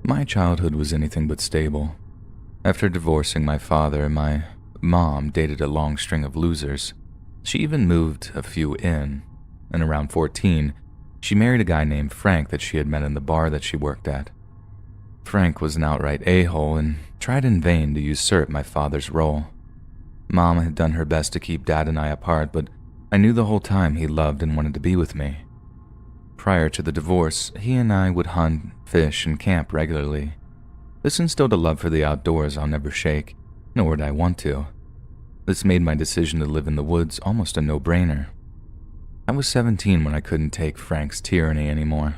My childhood was anything but stable. After divorcing my father, my mom dated a long string of losers. She even moved a few in, and around 14, she married a guy named Frank that she had met in the bar that she worked at. Frank was an outright a-hole and tried in vain to usurp my father's role. Mom had done her best to keep Dad and I apart, but I knew the whole time he loved and wanted to be with me. Prior to the divorce, he and I would hunt, fish, and camp regularly. This instilled a love for the outdoors I'll never shake, nor would I want to. This made my decision to live in the woods almost a no-brainer. I was 17 when I couldn't take Frank's tyranny anymore.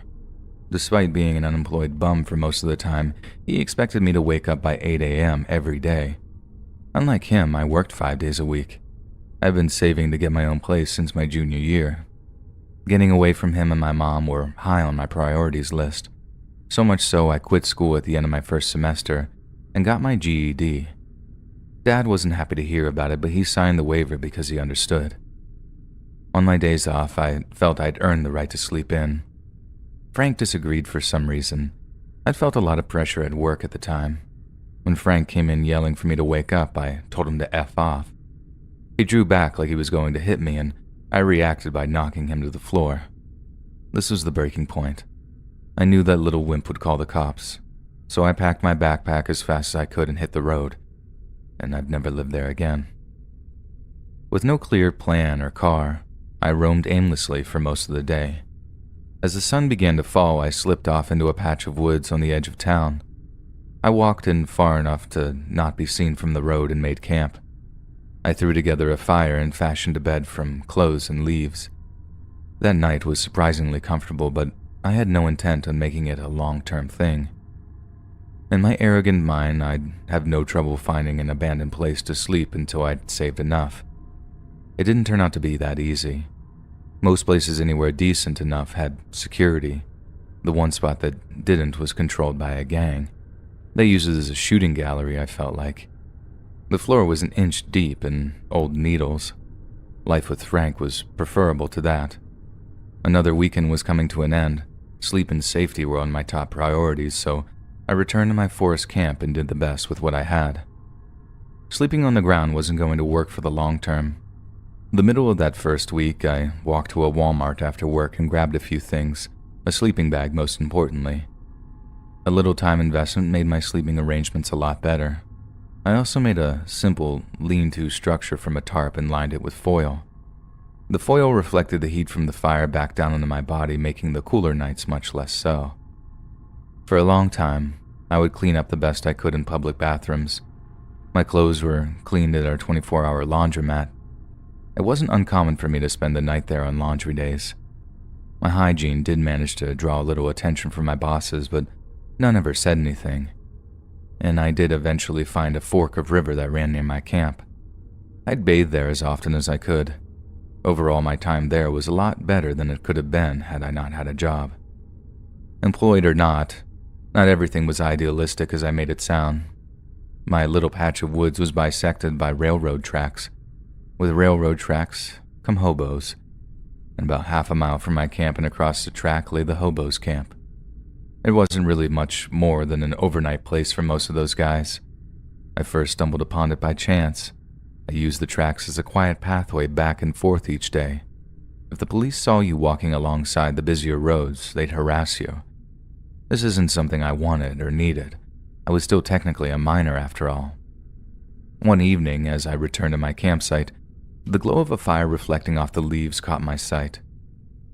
Despite being an unemployed bum for most of the time, he expected me to wake up by 8 a.m. every day. Unlike him, I worked 5 days a week. I've been saving to get my own place since my junior year. Getting away from him and my mom were high on my priorities list. So much so I quit school at the end of my first semester and got my GED. Dad wasn't happy to hear about it, but he signed the waiver because he understood. On my days off, I felt I'd earned the right to sleep in. Frank disagreed for some reason. I'd felt a lot of pressure at work at the time. When Frank came in yelling for me to wake up, I told him to F off. He drew back like he was going to hit me, and I reacted by knocking him to the floor. This was the breaking point. I knew that little wimp would call the cops, so I packed my backpack as fast as I could and hit the road, and I've never lived there again. With no clear plan or car, I roamed aimlessly for most of the day. As the sun began to fall, I slipped off into a patch of woods on the edge of town. I walked in far enough to not be seen from the road and made camp. I threw together a fire and fashioned a bed from clothes and leaves. That night was surprisingly comfortable, but I had no intent on making it a long-term thing. In my arrogant mind, I'd have no trouble finding an abandoned place to sleep until I'd saved enough. It didn't turn out to be that easy. Most places anywhere decent enough had security. The one spot that didn't was controlled by a gang. They used it as a shooting gallery, I felt like. The floor was an inch deep in old needles. Life with Frank was preferable to that. Another weekend was coming to an end. Sleep and safety were on my top priorities, so I returned to my forest camp and did the best with what I had. Sleeping on the ground wasn't going to work for the long term. The middle of that first week, I walked to a Walmart after work and grabbed a few things, a sleeping bag most importantly. A little time investment made my sleeping arrangements a lot better. I also made a simple lean-to structure from a tarp and lined it with foil. The foil reflected the heat from the fire back down onto my body, making the cooler nights much less so. For a long time, I would clean up the best I could in public bathrooms. My clothes were cleaned at our 24-hour laundromat. It wasn't uncommon for me to spend the night there on laundry days. My hygiene did manage to draw a little attention from my bosses, but none ever said anything. And I did eventually find a fork of river that ran near my camp. I'd bathe there as often as I could. Overall, my time there was a lot better than it could have been had I not had a job. Employed or not everything was idealistic as I made it sound. My little patch of woods was bisected by railroad tracks. With railroad tracks come hobos, and about half a mile from my camp and across the track lay the hobos' camp. It wasn't really much more than an overnight place for most of those guys. I first stumbled upon it by chance. I used the tracks as a quiet pathway back and forth each day. If the police saw you walking alongside the busier roads, they'd harass you. This isn't something I wanted or needed. I was still technically a minor after all. One evening, as I returned to my campsite, the glow of a fire reflecting off the leaves caught my sight.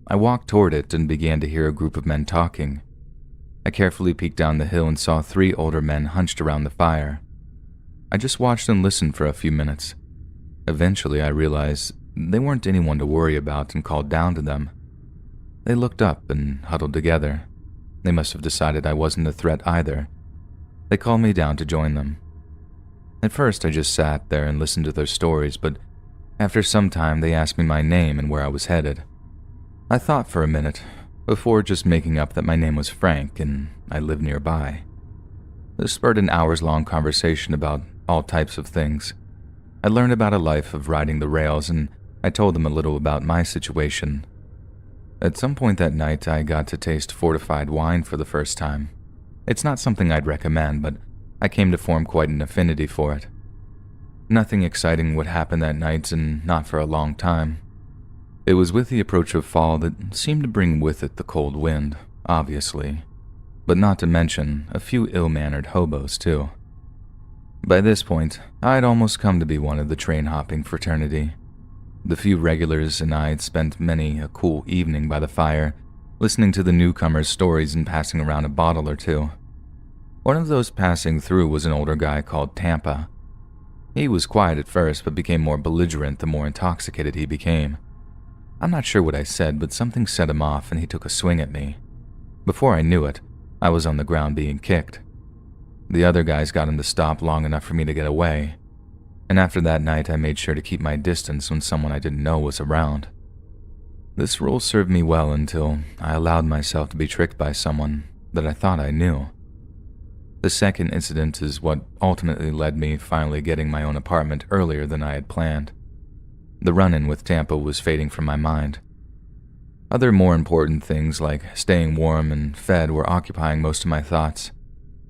I walked toward it and began to hear a group of men talking. I carefully peeked down the hill and saw 3 older men hunched around the fire. I just watched and listened for a few minutes. Eventually, I realized they weren't anyone to worry about and called down to them. They looked up and huddled together. They must have decided I wasn't a threat either. They called me down to join them. At first, I just sat there and listened to their stories, but after some time, they asked me my name and where I was headed. I thought for a minute, before just making up that my name was Frank and I lived nearby. This spurred an hours-long conversation about all types of things. I learned about a life of riding the rails, and I told them a little about my situation. At some point that night, I got to taste fortified wine for the first time. It's not something I'd recommend, but I came to form quite an affinity for it. Nothing exciting would happen that night, and not for a long time. It was with the approach of fall that seemed to bring with it the cold wind, obviously, but not to mention a few ill-mannered hobos, too. By this point, I'd almost come to be one of the train-hopping fraternity. The few regulars and I had spent many a cool evening by the fire, listening to the newcomers' stories and passing around a bottle or two. One of those passing through was an older guy called Tampa. He was quiet at first, but became more belligerent the more intoxicated he became. I'm not sure what I said, but something set him off and he took a swing at me. Before I knew it, I was on the ground being kicked. The other guys got him to stop long enough for me to get away, and after that night I made sure to keep my distance when someone I didn't know was around. This rule served me well until I allowed myself to be tricked by someone that I thought I knew. The second incident is what ultimately led me finally getting my own apartment earlier than I had planned. The run-in with Tampa was fading from my mind. Other more important things like staying warm and fed were occupying most of my thoughts.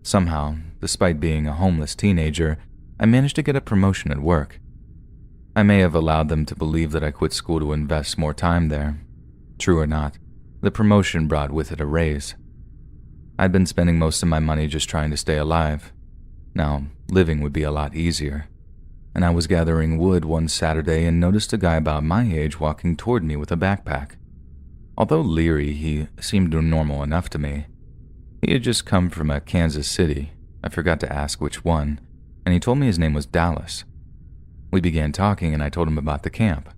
Somehow, despite being a homeless teenager, I managed to get a promotion at work. I may have allowed them to believe that I quit school to invest more time there. True or not, the promotion brought with it a raise. I'd been spending most of my money just trying to stay alive. Now, living would be a lot easier. And I was gathering wood one Saturday and noticed a guy about my age walking toward me with a backpack. Although leery, he seemed normal enough to me. He had just come from a Kansas City. I forgot to ask which one, and he told me his name was Dallas. We began talking and I told him about the camp.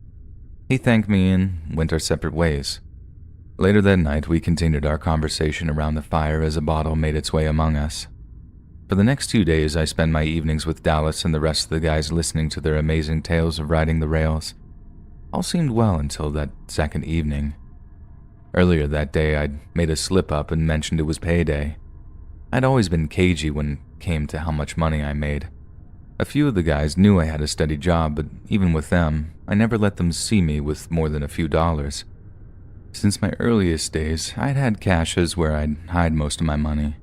He thanked me and went our separate ways. Later that night, we continued our conversation around the fire as a bottle made its way among us. For the next 2 days, I spent my evenings with Dallas and the rest of the guys listening to their amazing tales of riding the rails. All seemed well until that second evening. Earlier that day, I'd made a slip-up and mentioned it was payday. I'd always been cagey when it came to how much money I made. A few of the guys knew I had a steady job, but even with them, I never let them see me with more than a few dollars. Since my earliest days, I'd had caches where I'd hide most of my money.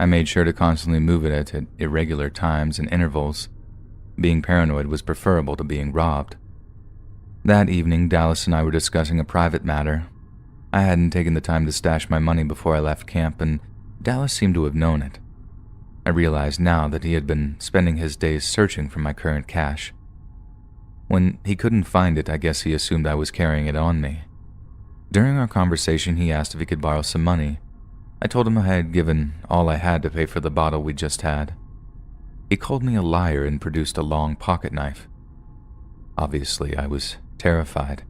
I made sure to constantly move it at irregular times and intervals. Being paranoid was preferable to being robbed. That evening, Dallas and I were discussing a private matter. I hadn't taken the time to stash my money before I left camp, and Dallas seemed to have known it. I realized now that he had been spending his days searching for my current cash. When he couldn't find it, I guess he assumed I was carrying it on me. During our conversation, he asked if he could borrow some money. I told him I had given all I had to pay for the bottle we just had. He called me a liar and produced a long pocket knife. Obviously, I was terrified.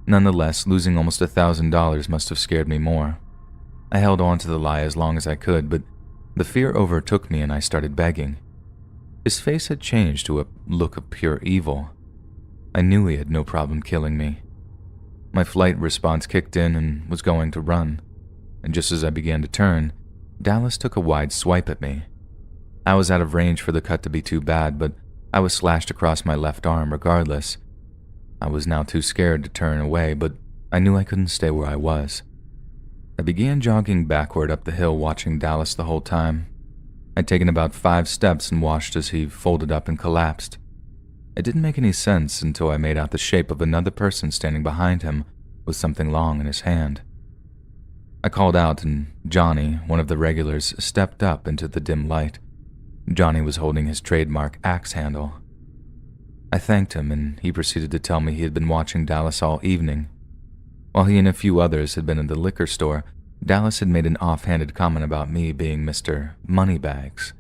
Nonetheless, losing almost $1,000 must have scared me more. I held on to the lie as long as I could, but the fear overtook me and I started begging. His face had changed to a look of pure evil. I knew he had no problem killing me. My flight response kicked in and was going to run, and just as I began to turn, Dallas took a wide swipe at me. I was out of range for the cut to be too bad, but I was slashed across my left arm regardless. I was now too scared to turn away, but I knew I couldn't stay where I was. I began jogging backward up the hill, watching Dallas the whole time. I'd taken about 5 steps and watched as he folded up and collapsed. It didn't make any sense until I made out the shape of another person standing behind him with something long in his hand. I called out and Johnny, one of the regulars, stepped up into the dim light. Johnny was holding his trademark axe handle. I thanked him and he proceeded to tell me he had been watching Dallas all evening. While he and a few others had been in the liquor store, Dallas had made an offhanded comment about me being Mr. Moneybags.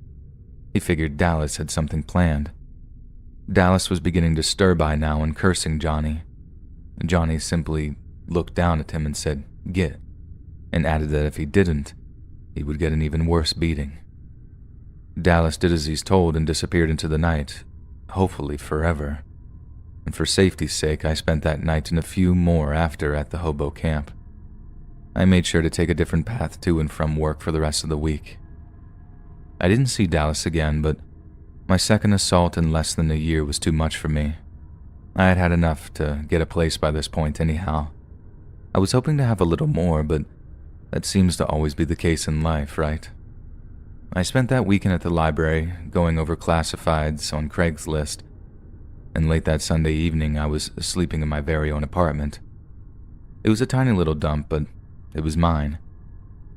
He figured Dallas had something planned. Dallas was beginning to stir by now and cursing Johnny. Johnny simply looked down at him and said, "Get," and added that if he didn't, he would get an even worse beating. Dallas did as he's told and disappeared into the night, hopefully forever. And for safety's sake, I spent that night and a few more after at the hobo camp. I made sure to take a different path to and from work for the rest of the week. I didn't see Dallas again, but my second assault in less than a year was too much for me. I had had enough to get a place by this point anyhow. I was hoping to have a little more, but that seems to always be the case in life, right? I spent that weekend at the library going over classifieds on Craigslist, and late that Sunday evening I was sleeping in my very own apartment. It was a tiny little dump, but it was mine.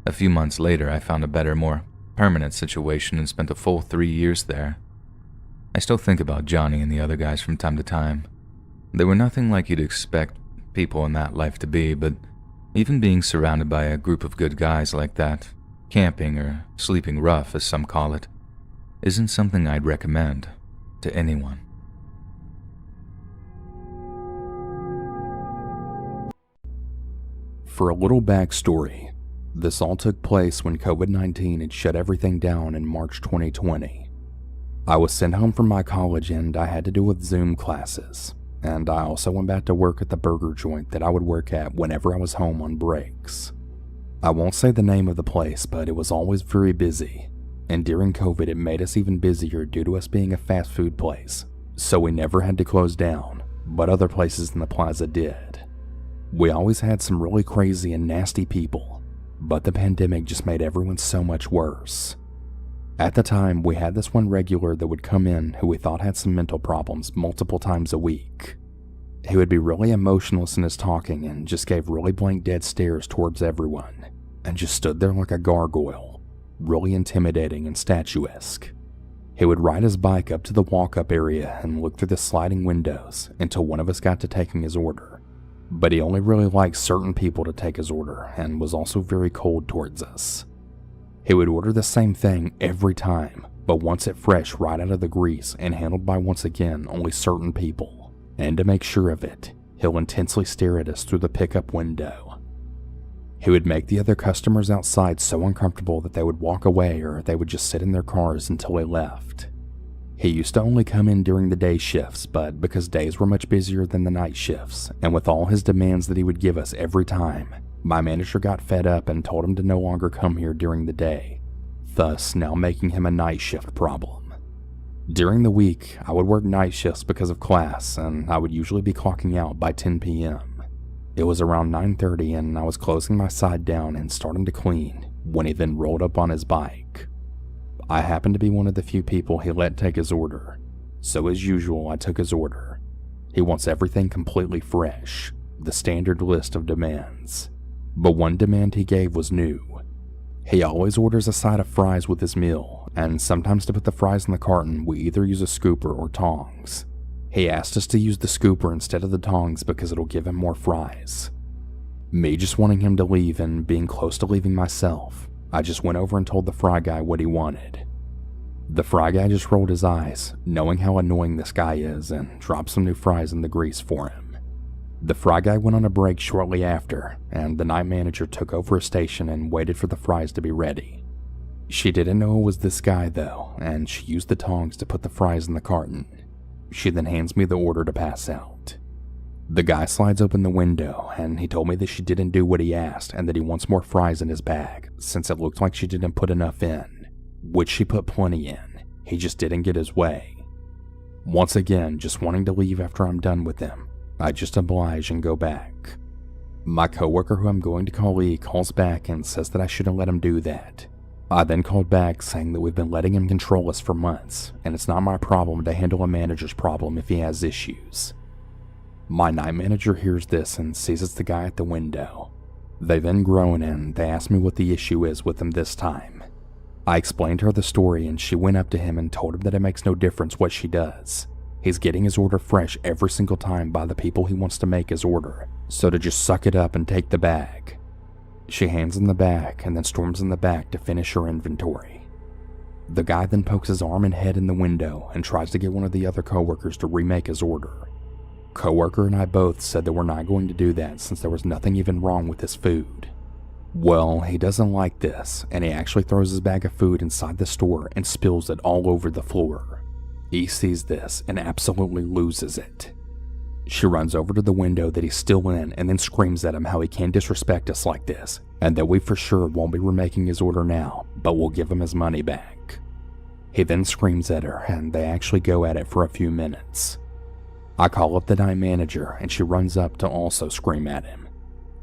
A few months later, I found a better, more permanent situation and spent a full 3 years there. I still think about Johnny and the other guys from time to time. They were nothing like you'd expect people in that life to be, but even being surrounded by a group of good guys like that, camping or sleeping rough as some call it, isn't something I'd recommend to anyone. For a little backstory, this all took place when COVID-19 had shut everything down in March 2020. I was sent home from my college and I had to do with Zoom classes, and I also went back to work at the burger joint that I would work at whenever I was home on breaks. I won't say the name of the place, but it was always very busy, and during COVID it made us even busier due to us being a fast food place, so we never had to close down, but other places in the plaza did. We always had some really crazy and nasty people, but the pandemic just made everyone so much worse. At the time, we had this one regular that would come in who we thought had some mental problems multiple times a week. He would be really emotionless in his talking and just gave really blank dead stares towards everyone, and just stood there like a gargoyle, really intimidating and statuesque. He would ride his bike up to the walk-up area and look through the sliding windows until one of us got to taking his order. But he only really liked certain people to take his order and was also very cold towards us. He would order the same thing every time, but wants it fresh right out of the grease and handled by once again only certain people. And to make sure of it, he'll intensely stare at us through the pickup window. He would make the other customers outside so uncomfortable that they would walk away or they would just sit in their cars until he left. He used to only come in during the day shifts, but because days were much busier than the night shifts, and with all his demands that he would give us every time, my manager got fed up and told him to no longer come here during the day, thus now making him a night shift problem. During the week, I would work night shifts because of class, and I would usually be clocking out by 10 p.m. It was around 9:30 and I was closing my side down and starting to clean when he then rolled up on his bike. I happened to be one of the few people he let take his order, so as usual I took his order. He wants everything completely fresh, the standard list of demands. But one demand he gave was new. He always orders a side of fries with his meal, and sometimes to put the fries in the carton we either use a scooper or tongs. He asked us to use the scooper instead of the tongs because it'll give him more fries. Me just wanting him to leave and being close to leaving myself, I just went over and told the fry guy what he wanted. The fry guy just rolled his eyes, knowing how annoying this guy is, and dropped some new fries in the grease for him. The fry guy went on a break shortly after, and the night manager took over a station and waited for the fries to be ready. She didn't know it was this guy though, and she used the tongs to put the fries in the carton. She then hands me the order to pass out. The guy slides open the window, and he told me that she didn't do what he asked and that he wants more fries in his bag, since it looked like she didn't put enough in, which she put plenty in. He just didn't get his way. Once again, just wanting to leave after I'm done with him, I just oblige and go back. My coworker who I'm going to call E calls back and says that I shouldn't let him do that. I then called back saying that we've been letting him control us for months, and it's not my problem to handle a manager's problem if he has issues. My night manager hears this and sees it's the guy at the window. They then groan and they ask me what the issue is with him this time. I explained her the story and she went up to him and told him that it makes no difference what she does. He's getting his order fresh every single time by the people he wants to make his order, so to just suck it up and take the bag. She hands him the bag and then storms in the back to finish her inventory. The guy then pokes his arm and head in the window and tries to get one of the other coworkers to remake his order. Coworker and I both said that we're not going to do that since there was nothing even wrong with his food. Well, he doesn't like this, and he actually throws his bag of food inside the store and spills it all over the floor. He sees this and absolutely loses it. She runs over to the window that he's still in and then screams at him how he can't disrespect us like this, and that we for sure won't be remaking his order now, but we'll give him his money back. He then screams at her, and they actually go at it for a few minutes. I call up the night manager, and she runs up to also scream at him.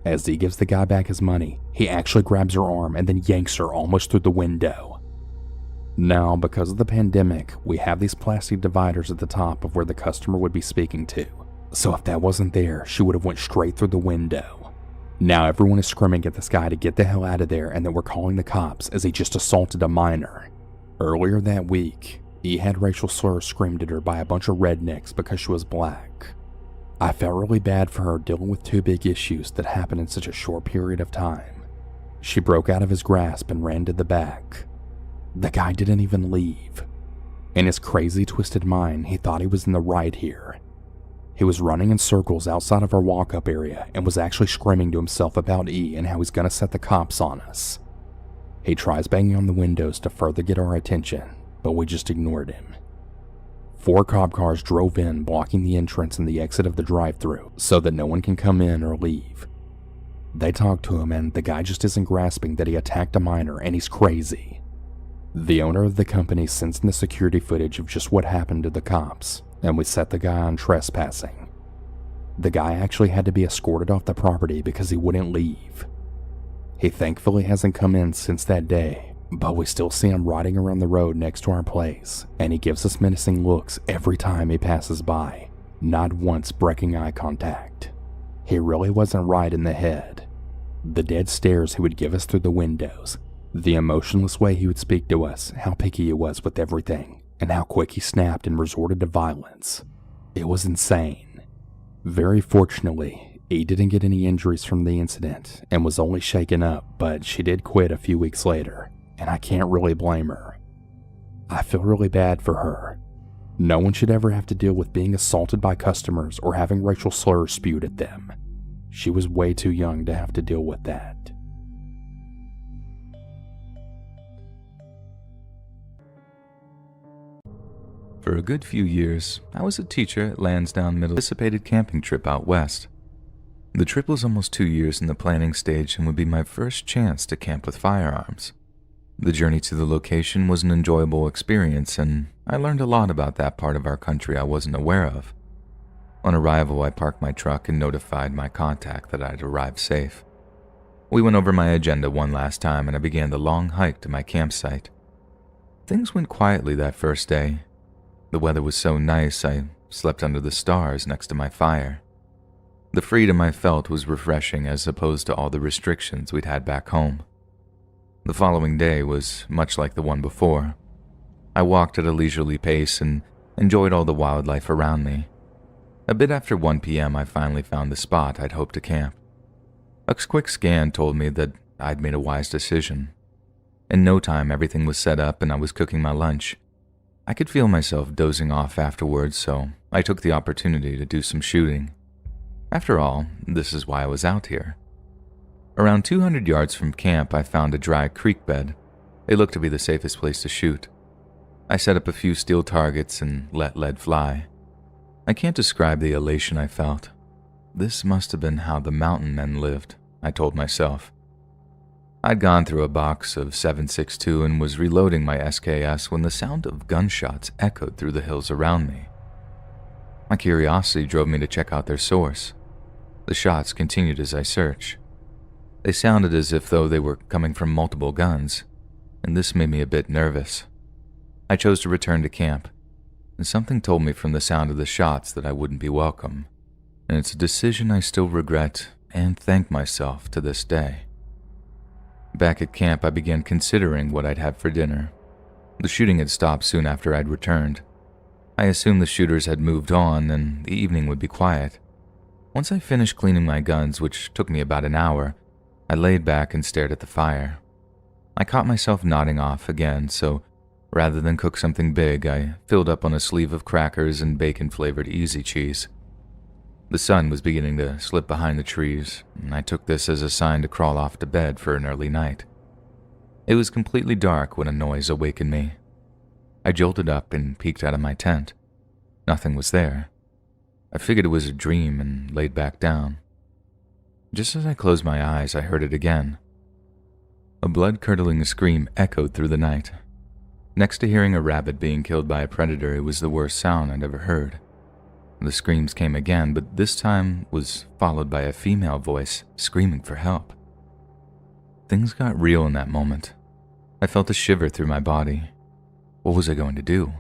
As he gives the guy back his money, he actually grabs her arm and then yanks her almost through the window. Now, because of the pandemic, we have these plastic dividers at the top of where the customer would be speaking to. So if that wasn't there, she would have went straight through the window. Now everyone is screaming at this guy to get the hell out of there and that we're calling the cops as he just assaulted a minor. Earlier that week, he had racial slurs screamed at her by a bunch of rednecks because she was black. I felt really bad for her dealing with two big issues that happened in such a short period of time. She broke out of his grasp and ran to the back. The guy didn't even leave. In his crazy, twisted mind, he thought he was in the right here. He was running in circles outside of our walk-up area and was actually screaming to himself about E and how he's gonna set the cops on us. He tries banging on the windows to further get our attention, but we just ignored him. 4 cop cars drove in, blocking the entrance and the exit of the drive-thru so that no one can come in or leave. They talked to him and the guy just isn't grasping that he attacked a minor and he's crazy. The owner of the company sends in the security footage of just what happened to the cops, and we set the guy on trespassing. The guy actually had to be escorted off the property because he wouldn't leave. He thankfully hasn't come in since that day, but we still see him riding around the road next to our place, and he gives us menacing looks every time he passes by, not once breaking eye contact. He really wasn't right in the head. The dead stares he would give us through the windows, the emotionless way he would speak to us, how picky he was with everything, and how quick he snapped and resorted to violence. It was insane. Very fortunately, E didn't get any injuries from the incident and was only shaken up, but she did quit a few weeks later, and I can't really blame her. I feel really bad for her. No one should ever have to deal with being assaulted by customers or having racial slurs spewed at them. She was way too young to have to deal with that. For a good few years, I was a teacher at Lansdowne Middle anticipated camping trip out west. The trip was almost 2 years in the planning stage and would be my first chance to camp with firearms. The journey to the location was an enjoyable experience, and I learned a lot about that part of our country I wasn't aware of. On arrival, I parked my truck and notified my contact that I'd arrived safe. We went over my agenda one last time and I began the long hike to my campsite. Things went quietly that first day. The weather was so nice, I slept under the stars next to my fire. The freedom I felt was refreshing as opposed to all the restrictions we'd had back home. The following day was much like the one before. I walked at a leisurely pace and enjoyed all the wildlife around me. A bit after 1 p.m., I finally found the spot I'd hoped to camp. A quick scan told me that I'd made a wise decision. In no time, everything was set up and I was cooking my lunch. I could feel myself dozing off afterwards, so I took the opportunity to do some shooting. After all, this is why I was out here. Around 200 yards from camp, I found a dry creek bed. It looked to be the safest place to shoot. I set up a few steel targets and let lead fly. I can't describe the elation I felt. This must have been how the mountain men lived, I told myself. I'd gone through a box of 7.62 and was reloading my SKS when the sound of gunshots echoed through the hills around me. My curiosity drove me to check out their source. The shots continued as I searched. They sounded as if though they were coming from multiple guns, and this made me a bit nervous. I chose to return to camp, and something told me from the sound of the shots that I wouldn't be welcome, and it's a decision I still regret and thank myself to this day. Back at camp, I began considering what I'd have for dinner. The shooting had stopped soon after I'd returned. I assumed the shooters had moved on and the evening would be quiet. Once I finished cleaning my guns, which took me about an hour, I laid back and stared at the fire. I caught myself nodding off again, so rather than cook something big, I filled up on a sleeve of crackers and bacon-flavored easy cheese. The sun was beginning to slip behind the trees, and I took this as a sign to crawl off to bed for an early night. It was completely dark when a noise awakened me. I jolted up and peeked out of my tent. Nothing was there. I figured it was a dream and laid back down. Just as I closed my eyes, I heard it again. A blood-curdling scream echoed through the night. Next to hearing a rabbit being killed by a predator, it was the worst sound I'd ever heard. The screams came again, but this time was followed by a female voice screaming for help. Things got real in that moment. I felt a shiver through my body. What was I going to do?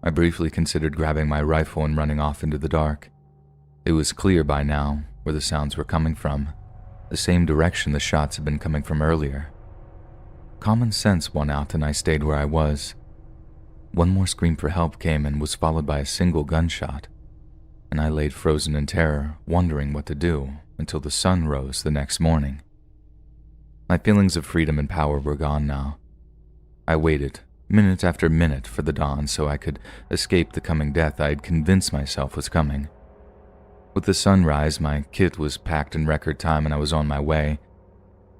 I briefly considered grabbing my rifle and running off into the dark. It was clear by now where the sounds were coming from, the same direction the shots had been coming from earlier. Common sense won out and I stayed where I was. One more scream for help came and was followed by a single gunshot, and I laid frozen in terror, wondering what to do until the sun rose the next morning. My feelings of freedom and power were gone now. I waited, minute after minute, for the dawn so I could escape the coming death I had convinced myself was coming. With the sunrise, my kit was packed in record time and I was on my way,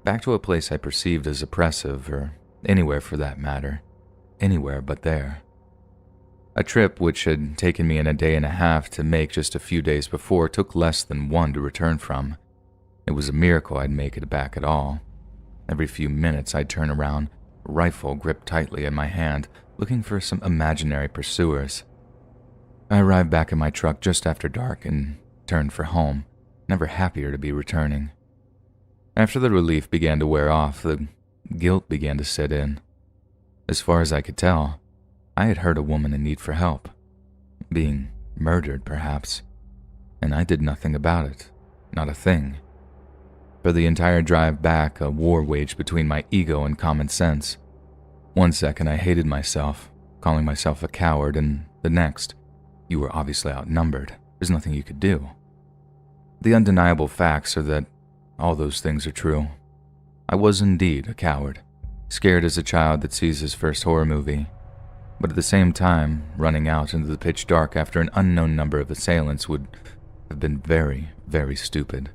back to a place I perceived as oppressive, or anywhere for that matter, anywhere but there. A trip which had taken me in a day and a half to make just a few days before took less than one to return from. It was a miracle I'd make it back at all. Every few minutes I'd turn around, rifle gripped tightly in my hand, looking for some imaginary pursuers. I arrived back in my truck just after dark and turned for home, never happier to be returning. After the relief began to wear off, the guilt began to set in. As far as I could tell, I had hurt a woman in need for help, being murdered perhaps, and I did nothing about it, not a thing. For the entire drive back, a war waged between my ego and common sense. One second I hated myself, calling myself a coward, and the next, you were obviously outnumbered. There's nothing you could do. The undeniable facts are that all those things are true. I was indeed a coward, scared as a child that sees his first horror movie. But at the same time, running out into the pitch dark after an unknown number of assailants would have been very, very stupid.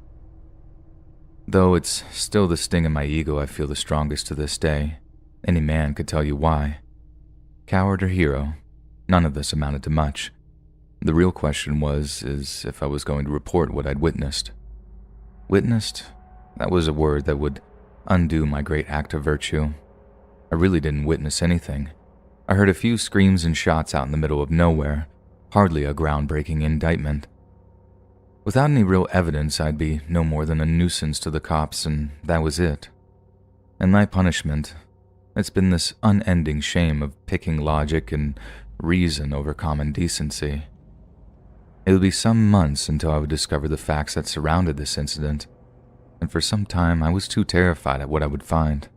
Though it's still the sting in my ego I feel the strongest to this day. Any man could tell you why. Coward or hero, none of this amounted to much. The real question is if I was going to report what I'd witnessed. Witnessed? That was a word that would undo my great act of virtue. I really didn't witness anything. I heard a few screams and shots out in the middle of nowhere, hardly a groundbreaking indictment. Without any real evidence, I'd be no more than a nuisance to the cops, and that was it. And my punishment, it's been this unending shame of picking logic and reason over common decency. It would be some months until I would discover the facts that surrounded this incident, and for some time I was too terrified at what I would find.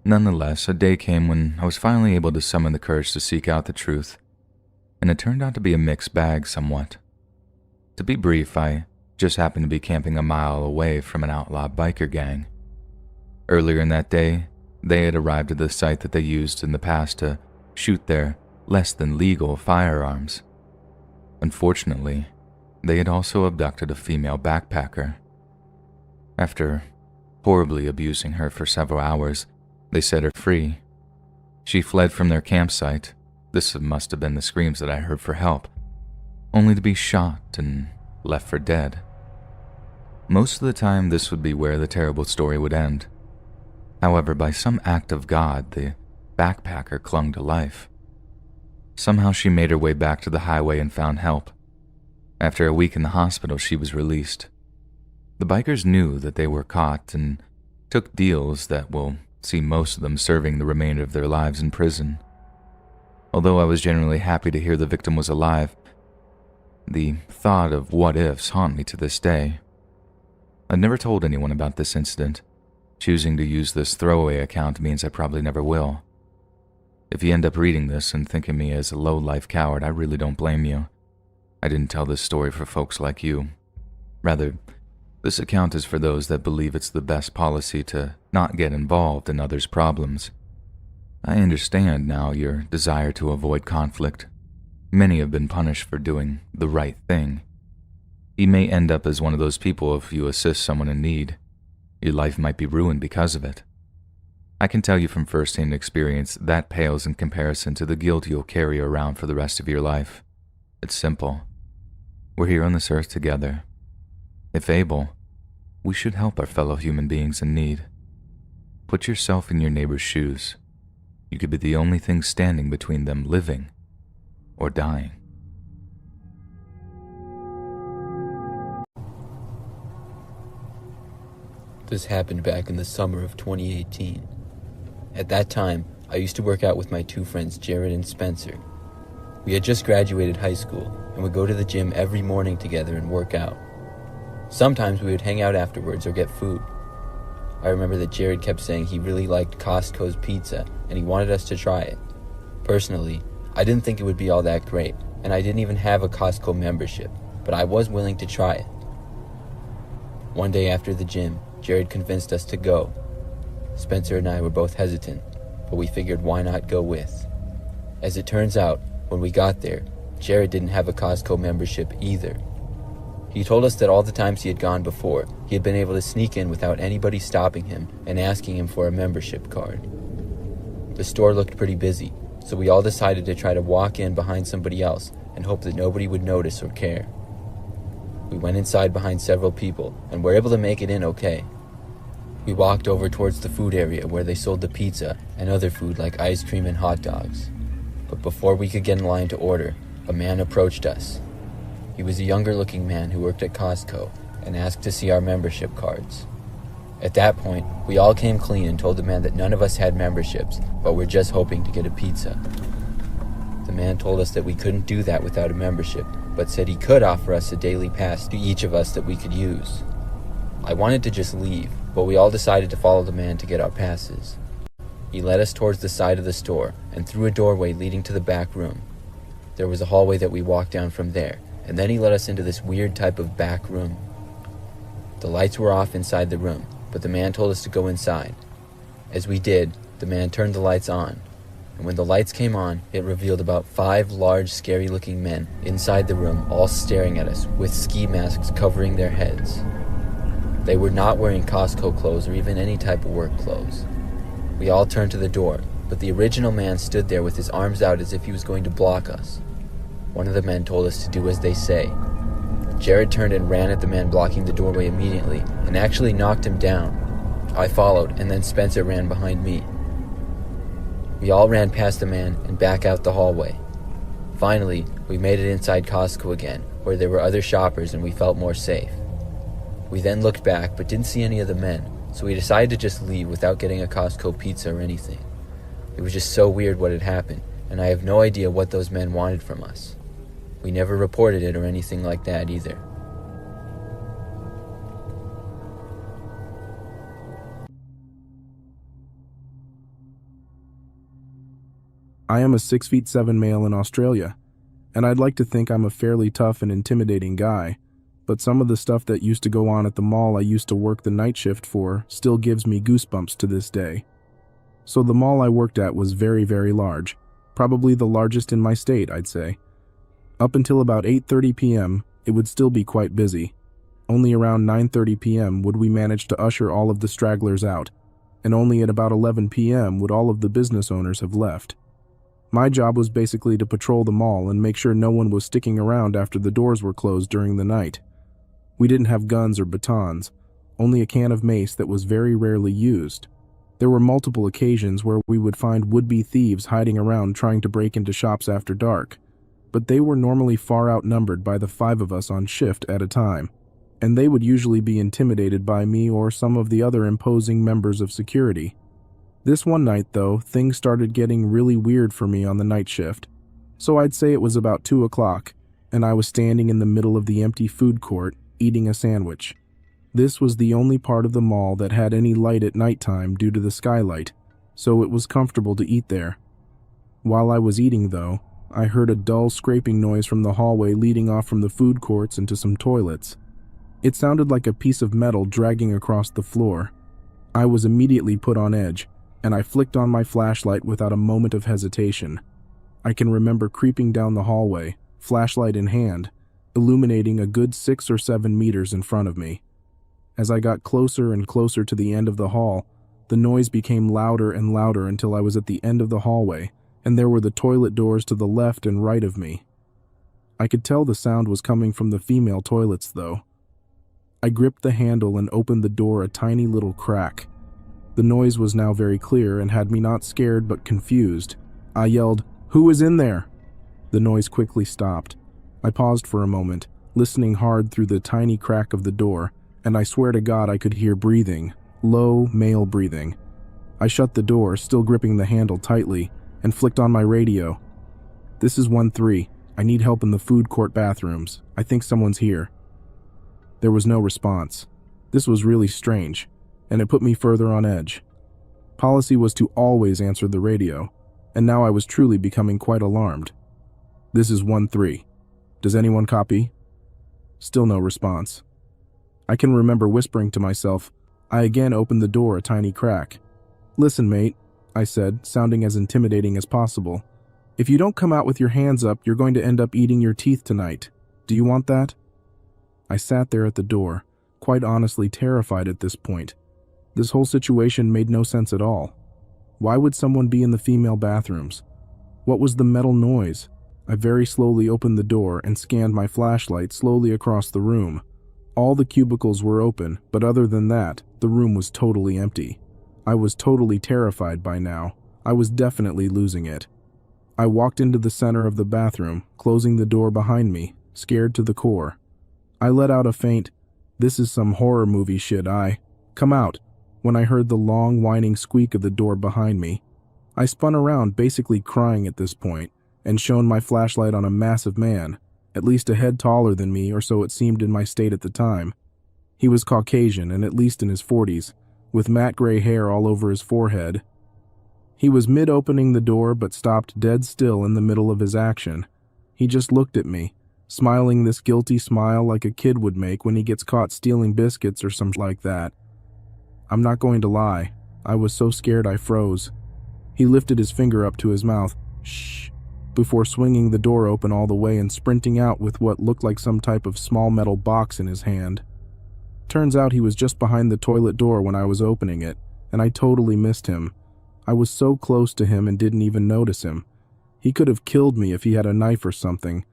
Nonetheless, a day came when I was finally able to summon the courage to seek out the truth, and it turned out to be a mixed bag somewhat. To be brief, I just happened to be camping a mile away from an outlaw biker gang. Earlier in that day, they had arrived at the site that they used in the past to shoot their less than legal firearms. Unfortunately, they had also abducted a female backpacker. After horribly abusing her for several hours, they set her free. She fled from their campsite. This must have been the screams that I heard for help, only to be shot and left for dead. Most of the time, this would be where the terrible story would end. However, by some act of God, the backpacker clung to life. Somehow she made her way back to the highway and found help. After a week in the hospital, she was released. The bikers knew that they were caught and took deals that will see most of them serving the remainder of their lives in prison. Although I was genuinely happy to hear the victim was alive, the thought of what-ifs haunt me to this day. I'd never told anyone about this incident. Choosing to use this throwaway account means I probably never will. If you end up reading this and thinking me as a low-life coward, I really don't blame you. I didn't tell this story for folks like you. Rather, this account is for those that believe it's the best policy to not get involved in others' problems. I understand now your desire to avoid conflict. Many have been punished for doing the right thing. You may end up as one of those people if you assist someone in need. Your life might be ruined because of it. I can tell you from first-hand experience that pales in comparison to the guilt you'll carry around for the rest of your life. It's simple. We're here on this earth together. If able, we should help our fellow human beings in need. Put yourself in your neighbor's shoes. You could be the only thing standing between them living or dying. This happened back in the summer of 2018. At that time, I used to work out with my two friends, Jared and Spencer. We had just graduated high school and would go to the gym every morning together and work out. Sometimes we would hang out afterwards or get food. I remember that Jared kept saying he really liked Costco's pizza and he wanted us to try it. Personally, I didn't think it would be all that great, and I didn't even have a Costco membership, but I was willing to try it. One day after the gym, Jared convinced us to go. Spencer and I were both hesitant, but we figured why not go with. As it turns out, when we got there, Jared didn't have a Costco membership either. He told us that all the times he had gone before, he had been able to sneak in without anybody stopping him and asking him for a membership card. The store looked pretty busy, so we all decided to try to walk in behind somebody else and hope that nobody would notice or care. We went inside behind several people and were able to make it in okay. We walked over towards the food area where they sold the pizza and other food like ice cream and hot dogs. But before we could get in line to order, a man approached us. He was a younger-looking man who worked at Costco and asked to see our membership cards. At that point, we all came clean and told the man that none of us had memberships, but were just hoping to get a pizza. The man told us that we couldn't do that without a membership, but said he could offer us a daily pass to each of us that we could use. I wanted to just leave, but we all decided to follow the man to get our passes. He led us towards the side of the store and through a doorway leading to the back room. There was a hallway that we walked down from there, and then he led us into this weird type of back room. The lights were off inside the room, but the man told us to go inside. As we did, the man turned the lights on, and when the lights came on, it revealed about 5 large, scary-looking men inside the room, all staring at us with ski masks covering their heads. They were not wearing Costco clothes or even any type of work clothes. We all turned to the door, but the original man stood there with his arms out as if he was going to block us. One of the men told us to do as they say. Jared turned and ran at the man blocking the doorway immediately and actually knocked him down. I followed, and then Spencer ran behind me. We all ran past the man and back out the hallway. Finally, we made it inside Costco again, where there were other shoppers and we felt more safe. We then looked back but didn't see any of the men, so we decided to just leave without getting a Costco pizza or anything. It was just so weird what had happened, and I have no idea what those men wanted from us. We never reported it or anything like that either. I am a 6'7" male in Australia, and I'd like to think I'm a fairly tough and intimidating guy, but some of the stuff that used to go on at the mall I used to work the night shift for still gives me goosebumps to this day. So the mall I worked at was very, very large, probably the largest in my state, I'd say. Up until about 8:30 p.m., it would still be quite busy. Only around 9:30 p.m. would we manage to usher all of the stragglers out, and only at about 11 p.m. would all of the business owners have left. My job was basically to patrol the mall and make sure no one was sticking around after the doors were closed during the night. We didn't have guns or batons, only a can of mace that was very rarely used. There were multiple occasions where we would find would-be thieves hiding around trying to break into shops after dark, but they were normally far outnumbered by the 5 of us on shift at a time, and they would usually be intimidated by me or some of the other imposing members of security. This one night, though, things started getting really weird for me on the night shift. So I'd say it was about 2 o'clock, and I was standing in the middle of the empty food court, eating a sandwich. This was the only part of the mall that had any light at nighttime due to the skylight, so it was comfortable to eat there. While I was eating, though, I heard a dull scraping noise from the hallway leading off from the food courts into some toilets. It sounded like a piece of metal dragging across the floor. I was immediately put on edge, and I flicked on my flashlight without a moment of hesitation. I can remember creeping down the hallway, flashlight in hand, illuminating a good 6 or 7 meters in front of me. As I got closer and closer to the end of the hall, the noise became louder and louder until I was at the end of the hallway, and there were the toilet doors to the left and right of me. I could tell the sound was coming from the female toilets, though. I gripped the handle and opened the door a tiny little crack. The noise was now very clear and had me not scared but confused. I yelled, "Who is in there?" The noise quickly stopped. I paused for a moment, listening hard through the tiny crack of the door, and I swear to God I could hear breathing, low male breathing. I shut the door, still gripping the handle tightly, and flicked on my radio. "This is 1-3. I need help in the food court bathrooms. I think someone's here." There was no response. This was really strange, and it put me further on edge. Policy was to always answer the radio, and now I was truly becoming quite alarmed. "This is 1-3. Does anyone copy?" Still no response. I can remember whispering to myself. I again opened the door a tiny crack. "Listen, mate," I said, sounding as intimidating as possible. "If you don't come out with your hands up, you're going to end up eating your teeth tonight. Do you want that?" I sat there at the door, quite honestly terrified at this point. This whole situation made no sense at all. Why would someone be in the female bathrooms? What was the metal noise? I very slowly opened the door and scanned my flashlight slowly across the room. All the cubicles were open, but other than that, the room was totally empty. I was totally terrified by now. I was definitely losing it. I walked into the center of the bathroom, closing the door behind me, scared to the core. I let out a faint, "This is some horror movie shit, come out," when I heard the long, whining squeak of the door behind me. I spun around, basically crying at this point, and shone my flashlight on a massive man, at least a head taller than me, or so it seemed in my state at the time. He was Caucasian and at least in his 40s, with matte gray hair all over his forehead. He was mid-opening the door but stopped dead still in the middle of his action. He just looked at me, smiling this guilty smile like a kid would make when he gets caught stealing biscuits or something like that. I'm not going to lie, I was so scared I froze. He lifted his finger up to his mouth, "Shh," before swinging the door open all the way and sprinting out with what looked like some type of small metal box in his hand. Turns out he was just behind the toilet door when I was opening it, and I totally missed him. I was so close to him and didn't even notice him. He could have killed me if he had a knife or something,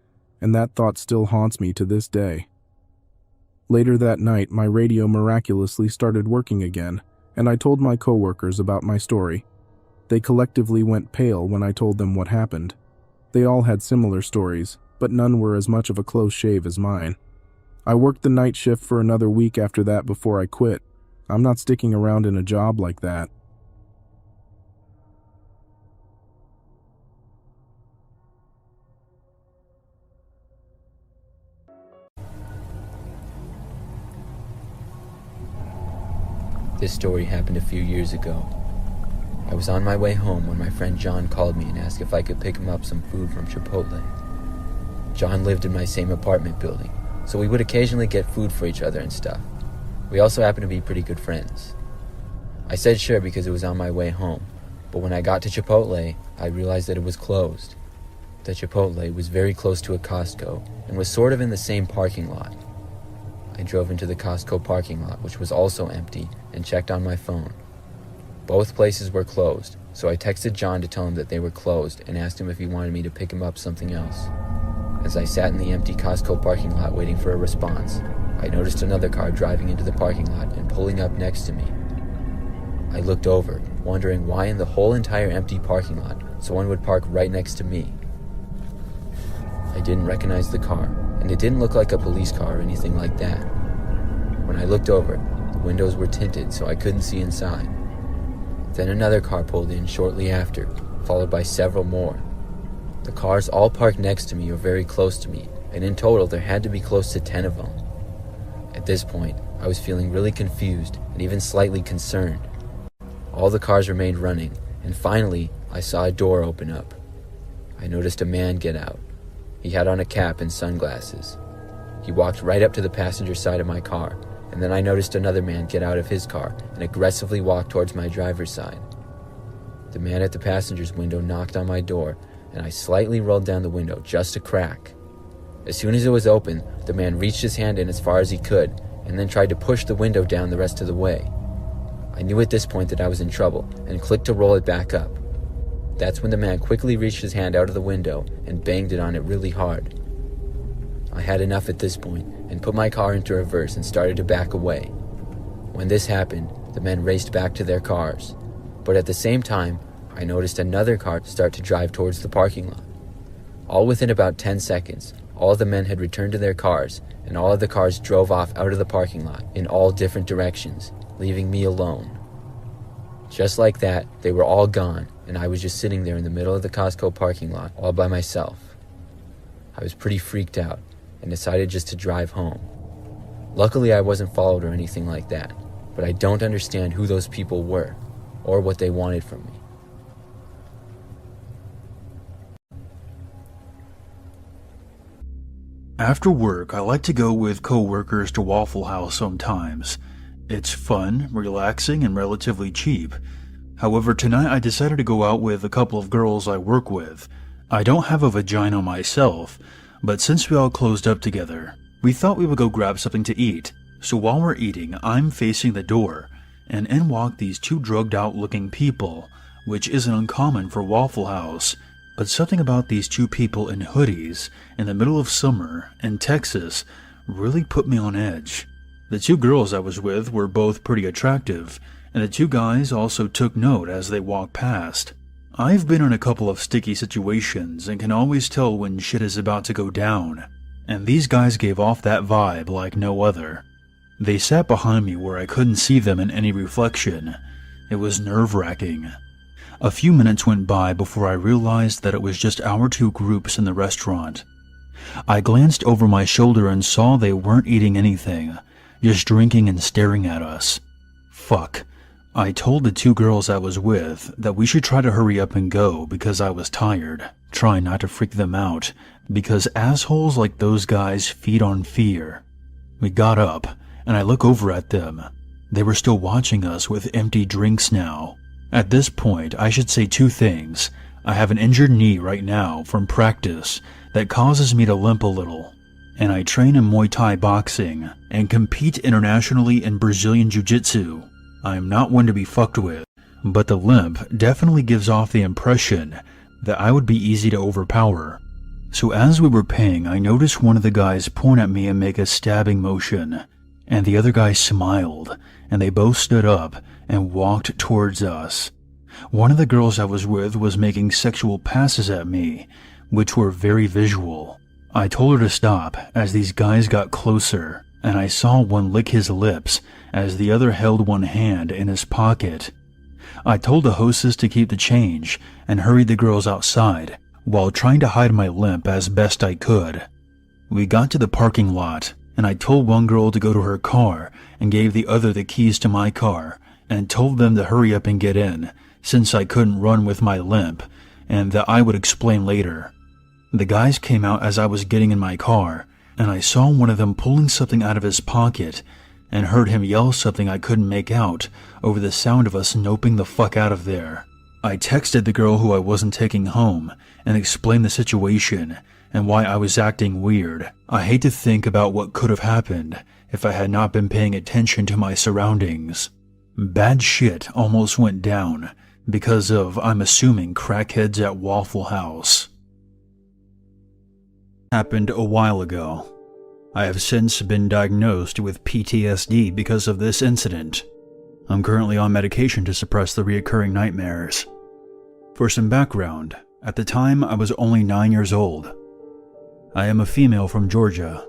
and that thought still haunts me to this day. Later that night, my radio miraculously started working again, and I told my coworkers about my story. They collectively went pale when I told them what happened. They all had similar stories, but none were as much of a close shave as mine. I worked the night shift for another week after that before I quit. I'm not sticking around in a job like that. This story happened a few years ago. I was on my way home when my friend John called me and asked if I could pick him up some food from Chipotle. John lived in my same apartment building, so we would occasionally get food for each other and stuff. We also happened to be pretty good friends. I said sure because it was on my way home, but when I got to Chipotle, I realized that it was closed. The Chipotle was very close to a Costco and was sort of in the same parking lot. I drove into the Costco parking lot, which was also empty, and checked on my phone. Both places were closed, so I texted John to tell him that they were closed and asked him if he wanted me to pick him up something else. As I sat in the empty Costco parking lot waiting for a response, I noticed another car driving into the parking lot and pulling up next to me. I looked over, wondering why in the whole entire empty parking lot someone would park right next to me. I didn't recognize the car, and it didn't look like a police car or anything like that. When I looked over, the windows were tinted so I couldn't see inside. Then another car pulled in shortly after, followed by several more. The cars all parked next to me or very close to me, and in total there had to be close to 10 of them. At this point, I was feeling really confused and even slightly concerned. All the cars remained running, and finally, I saw a door open up. I noticed a man get out. He had on a cap and sunglasses. He walked right up to the passenger side of my car, and then I noticed another man get out of his car and aggressively walk towards my driver's side. The man at the passenger's window knocked on my door, and I slightly rolled down the window just a crack. As soon as it was open, the man reached his hand in as far as he could, and then tried to push the window down the rest of the way. I knew at this point that I was in trouble, and clicked to roll it back up. That's when the man quickly reached his hand out of the window and banged it on it really hard. I had enough at this point and put my car into reverse and started to back away. When this happened, the men raced back to their cars. But at the same time, I noticed another car start to drive towards the parking lot. All within about 10 seconds, all of the men had returned to their cars, and all of the cars drove off out of the parking lot in all different directions, leaving me alone. Just like that, they were all gone, and I was just sitting there in the middle of the Costco parking lot, all by myself. I was pretty freaked out, and decided just to drive home. Luckily, I wasn't followed or anything like that, but I don't understand who those people were, or what they wanted from me. After work, I like to go with co-workers to Waffle House sometimes. It's fun, relaxing, and relatively cheap. However, tonight I decided to go out with a couple of girls I work with. I don't have a vagina myself, but since we all closed up together, we thought we would go grab something to eat. So while we're eating, I'm facing the door, and in walk these two drugged out looking people, which isn't uncommon for Waffle House. But something about these two people in hoodies in the middle of summer in Texas really put me on edge. The two girls I was with were both pretty attractive, and the two guys also took note as they walked past. I've been in a couple of sticky situations and can always tell when shit is about to go down, and these guys gave off that vibe like no other. They sat behind me where I couldn't see them in any reflection. It was nerve-wracking. A few minutes went by before I realized that it was just our two groups in the restaurant. I glanced over my shoulder and saw they weren't eating anything, just drinking and staring at us. Fuck. I told the two girls I was with that we should try to hurry up and go because I was tired, trying not to freak them out, because assholes like those guys feed on fear. We got up, and I look over at them. They were still watching us with empty drinks now. At this point, I should say two things. I have an injured knee right now from practice that causes me to limp a little, and I train in Muay Thai boxing and compete internationally in Brazilian Jiu-Jitsu. I am not one to be fucked with, but the limp definitely gives off the impression that I would be easy to overpower. So as we were paying, I noticed one of the guys point at me and make a stabbing motion, and the other guy smiled, and they both stood up and walked towards us. One of the girls I was with was making sexual passes at me, which were very visual. I told her to stop as these guys got closer, and I saw one lick his lips as the other held one hand in his pocket. I told the hostess to keep the change and hurried the girls outside while trying to hide my limp as best I could. We got to the parking lot, and I told one girl to go to her car and gave the other the keys to my car and told them to hurry up and get in, since I couldn't run with my limp, and that I would explain later. The guys came out as I was getting in my car, and I saw one of them pulling something out of his pocket, and heard him yell something I couldn't make out over the sound of us noping the fuck out of there. I texted the girl who I wasn't taking home, and explained the situation, and why I was acting weird. I hate to think about what could have happened if I had not been paying attention to my surroundings. Bad shit almost went down because of, I'm assuming, crackheads at Waffle House. Happened a while ago. I have since been diagnosed with PTSD because of this incident. I'm currently on medication to suppress the reoccurring nightmares. For some background, at the time I was only 9 years old. I am a female from Georgia.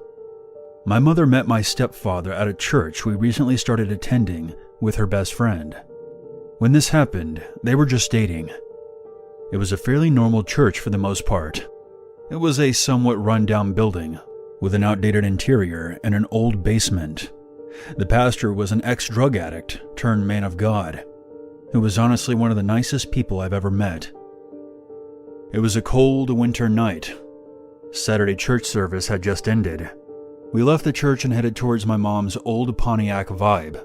My mother met my stepfather at a church we recently started attending with her best friend. When this happened, they were just dating. It was a fairly normal church for the most part. It was a somewhat run-down building with an outdated interior and an old basement. The pastor was an ex-drug addict turned man of God, who was honestly one of the nicest people I've ever met. It was a cold winter night. Saturday church service had just ended. We left the church and headed towards my mom's old Pontiac Vibe.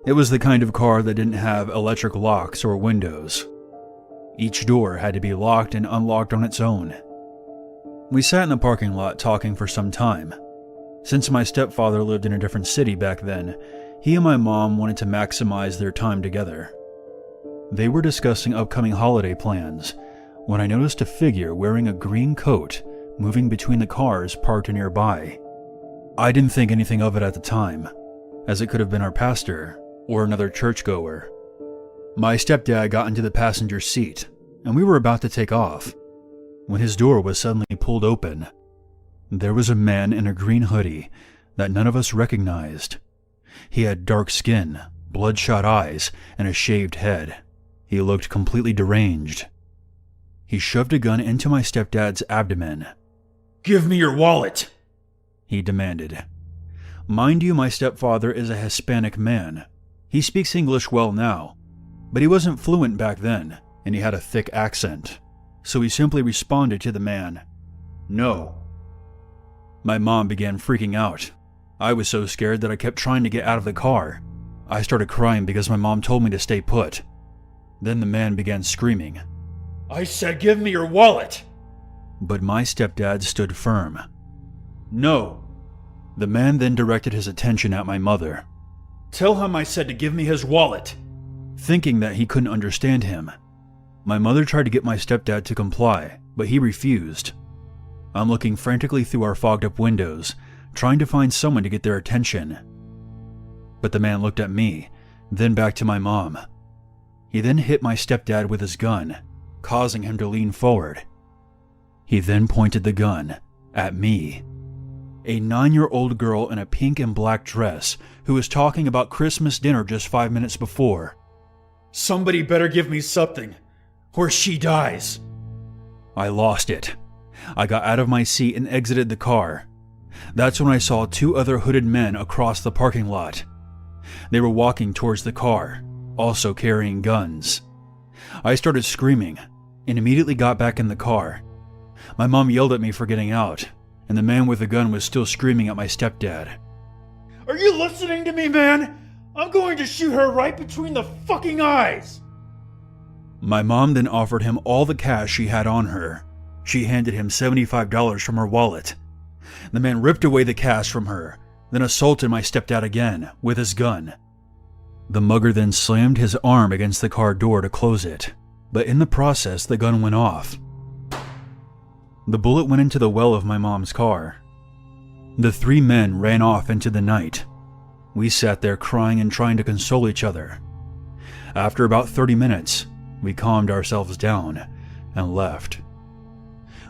It was the kind of car that didn't have electric locks or windows. Each door had to be locked and unlocked on its own. We sat in the parking lot talking for some time. Since my stepfather lived in a different city back then, he and my mom wanted to maximize their time together. They were discussing upcoming holiday plans when I noticed a figure wearing a green coat moving between the cars parked nearby. I didn't think anything of it at the time, as it could have been our pastor or another churchgoer. My stepdad got into the passenger seat, and we were about to take off, when his door was suddenly pulled open. There was a man in a green hoodie that none of us recognized. He had dark skin, bloodshot eyes, and a shaved head. He looked completely deranged. He shoved a gun into my stepdad's abdomen. "Give me your wallet!" he demanded. Mind you, my stepfather is a Hispanic man. He speaks English well now, but he wasn't fluent back then, and he had a thick accent, so he simply responded to the man, "No." My mom began freaking out. I was so scared that I kept trying to get out of the car. I started crying because my mom told me to stay put. Then the man began screaming, "I said give me your wallet!" But my stepdad stood firm. "No." The man then directed his attention at my mother. "Tell him I said to give me his wallet." Thinking that he couldn't understand him, my mother tried to get my stepdad to comply, but he refused. I'm looking frantically through our fogged-up windows, trying to find someone to get their attention. But the man looked at me, then back to my mom. He then hit my stepdad with his gun, causing him to lean forward. He then pointed the gun at me. A 9-year-old girl in a pink and black dress who was talking about Christmas dinner just 5 minutes before. "Somebody better give me something, or she dies." I lost it. I got out of my seat and exited the car. That's when I saw 2 other hooded men across the parking lot. They were walking towards the car, also carrying guns. I started screaming and immediately got back in the car. My mom yelled at me for getting out, and the man with the gun was still screaming at my stepdad. "Are you listening to me, man? I'm going to shoot her right between the fucking eyes!" My mom then offered him all the cash she had on her. She handed him $75 from her wallet. The man ripped away the cash from her, then assaulted my stepdad again with his gun. The mugger then slammed his arm against the car door to close it, but in the process the gun went off. The bullet went into the well of my mom's car. The 3 men ran off into the night. We sat there crying and trying to console each other. After about 30 minutes, we calmed ourselves down and left.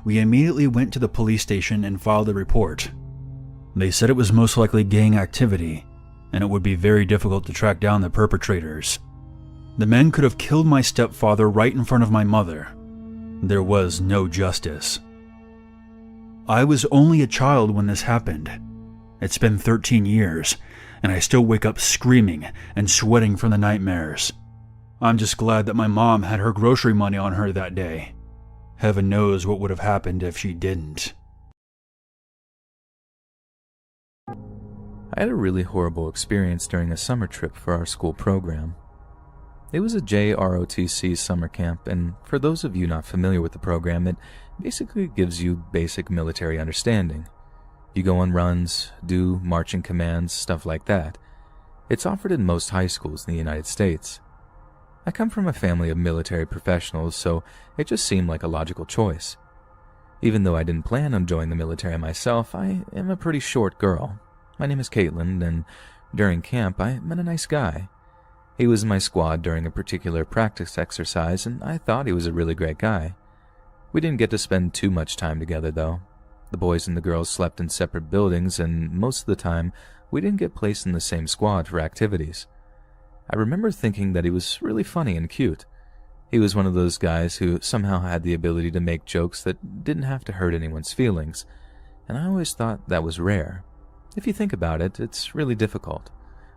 We immediately went to the police station and filed a report. They said it was most likely gang activity, and it would be very difficult to track down the perpetrators. The men could have killed my stepfather right in front of my mother. There was no justice. I was only a child when this happened. It's been 13 years, and I still wake up screaming and sweating from the nightmares. I'm just glad that my mom had her grocery money on her that day. Heaven knows what would have happened if she didn't. I had a really horrible experience during a summer trip for our school program. It was a JROTC summer camp, and for those of you not familiar with the program, it basically gives you basic military understanding. You go on runs, do marching commands, stuff like that. It's offered in most high schools in the United States. I come from a family of military professionals, so it just seemed like a logical choice. Even though I didn't plan on joining the military myself, I am a pretty short girl. My name is Caitlin, and during camp I met a nice guy. He was in my squad during a particular practice exercise, and I thought he was a really great guy. We didn't get to spend too much time together, though. The boys and the girls slept in separate buildings, and most of the time, we didn't get placed in the same squad for activities. I remember thinking that he was really funny and cute. He was one of those guys who somehow had the ability to make jokes that didn't have to hurt anyone's feelings, and I always thought that was rare. If you think about it, it's really difficult.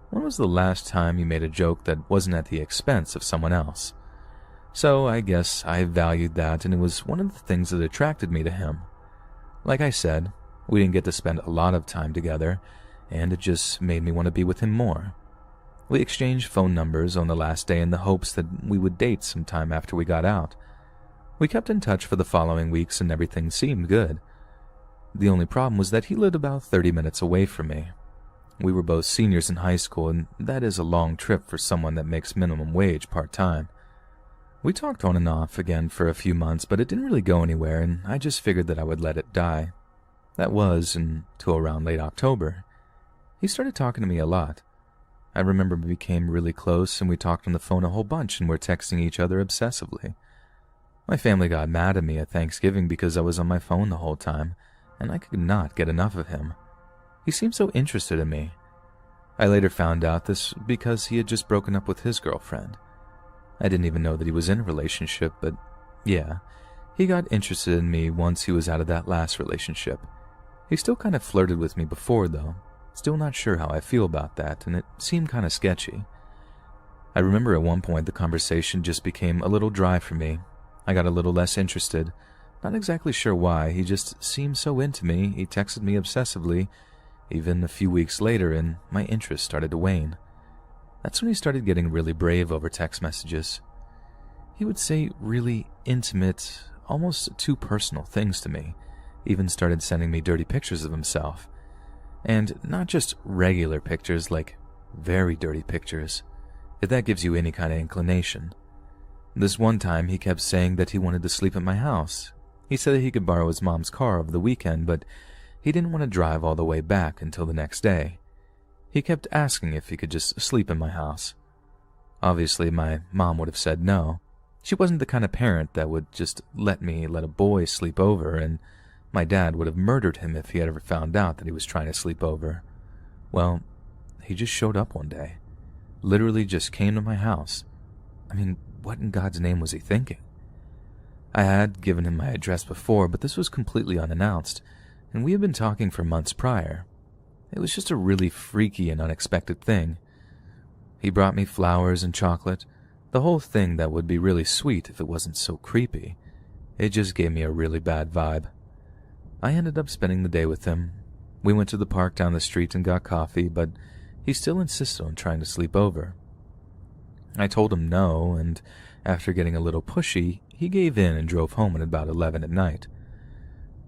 When was the last time you made a joke that wasn't at the expense of someone else? So I guess I valued that, and it was one of the things that attracted me to him. Like I said, we didn't get to spend a lot of time together, and it just made me want to be with him more. We exchanged phone numbers on the last day in the hopes that we would date sometime after we got out. We kept in touch for the following weeks, and everything seemed good. The only problem was that he lived about 30 minutes away from me. We were both seniors in high school, and that is a long trip for someone that makes minimum wage part-time. We talked on and off again for a few months, but it didn't really go anywhere, and I just figured that I would let it die. That was until around late October. He started talking to me a lot. I remember we became really close, and we talked on the phone a whole bunch and were texting each other obsessively. My family got mad at me at Thanksgiving because I was on my phone the whole time, and I could not get enough of him. He seemed so interested in me. I later found out this because he had just broken up with his girlfriend. I didn't even know that he was in a relationship, but yeah, he got interested in me once he was out of that last relationship. He still kind of flirted with me before, though. Still not sure how I feel about that, and it seemed kind of sketchy. I remember at one point the conversation just became a little dry for me. I got a little less interested. Not exactly sure why, he just seemed so into me. He texted me obsessively, even a few weeks later, and my interest started to wane. That's when he started getting really brave over text messages. He would say really intimate, almost too personal things to me, even started sending me dirty pictures of himself. And not just regular pictures, like very dirty pictures, if that gives you any kind of inclination. This one time he kept saying that he wanted to sleep at my house. He said that he could borrow his mom's car over the weekend, but he didn't want to drive all the way back until the next day. He kept asking if he could just sleep in my house. Obviously, my mom would have said no. She wasn't the kind of parent that would just let a boy sleep over, and my dad would have murdered him if he had ever found out that he was trying to sleep over. Well, he just showed up one day. Literally just came to my house. I mean, what in God's name was he thinking? I had given him my address before, but this was completely unannounced, and we had been talking for months prior. It was just a really freaky and unexpected thing. He brought me flowers and chocolate, the whole thing that would be really sweet if it wasn't so creepy. It just gave me a really bad vibe. I ended up spending the day with him. We went to the park down the street and got coffee, but he still insisted on trying to sleep over. I told him no, and after getting a little pushy, he gave in and drove home at about 11 at night.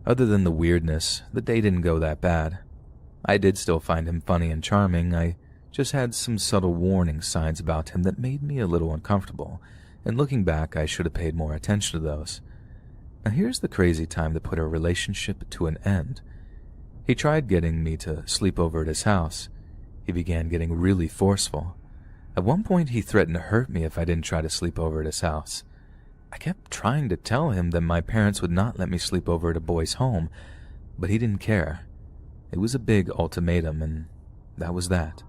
Other than the weirdness, the day didn't go that bad. I did still find him funny and charming. I just had some subtle warning signs about him that made me a little uncomfortable, and looking back, I should have paid more attention to those. Now here's the crazy time that put our relationship to an end. He tried getting me to sleep over at his house. He began getting really forceful. At one point, he threatened to hurt me if I didn't try to sleep over at his house. I kept trying to tell him that my parents would not let me sleep over at a boy's home, but he didn't care. It was a big ultimatum, and that was that.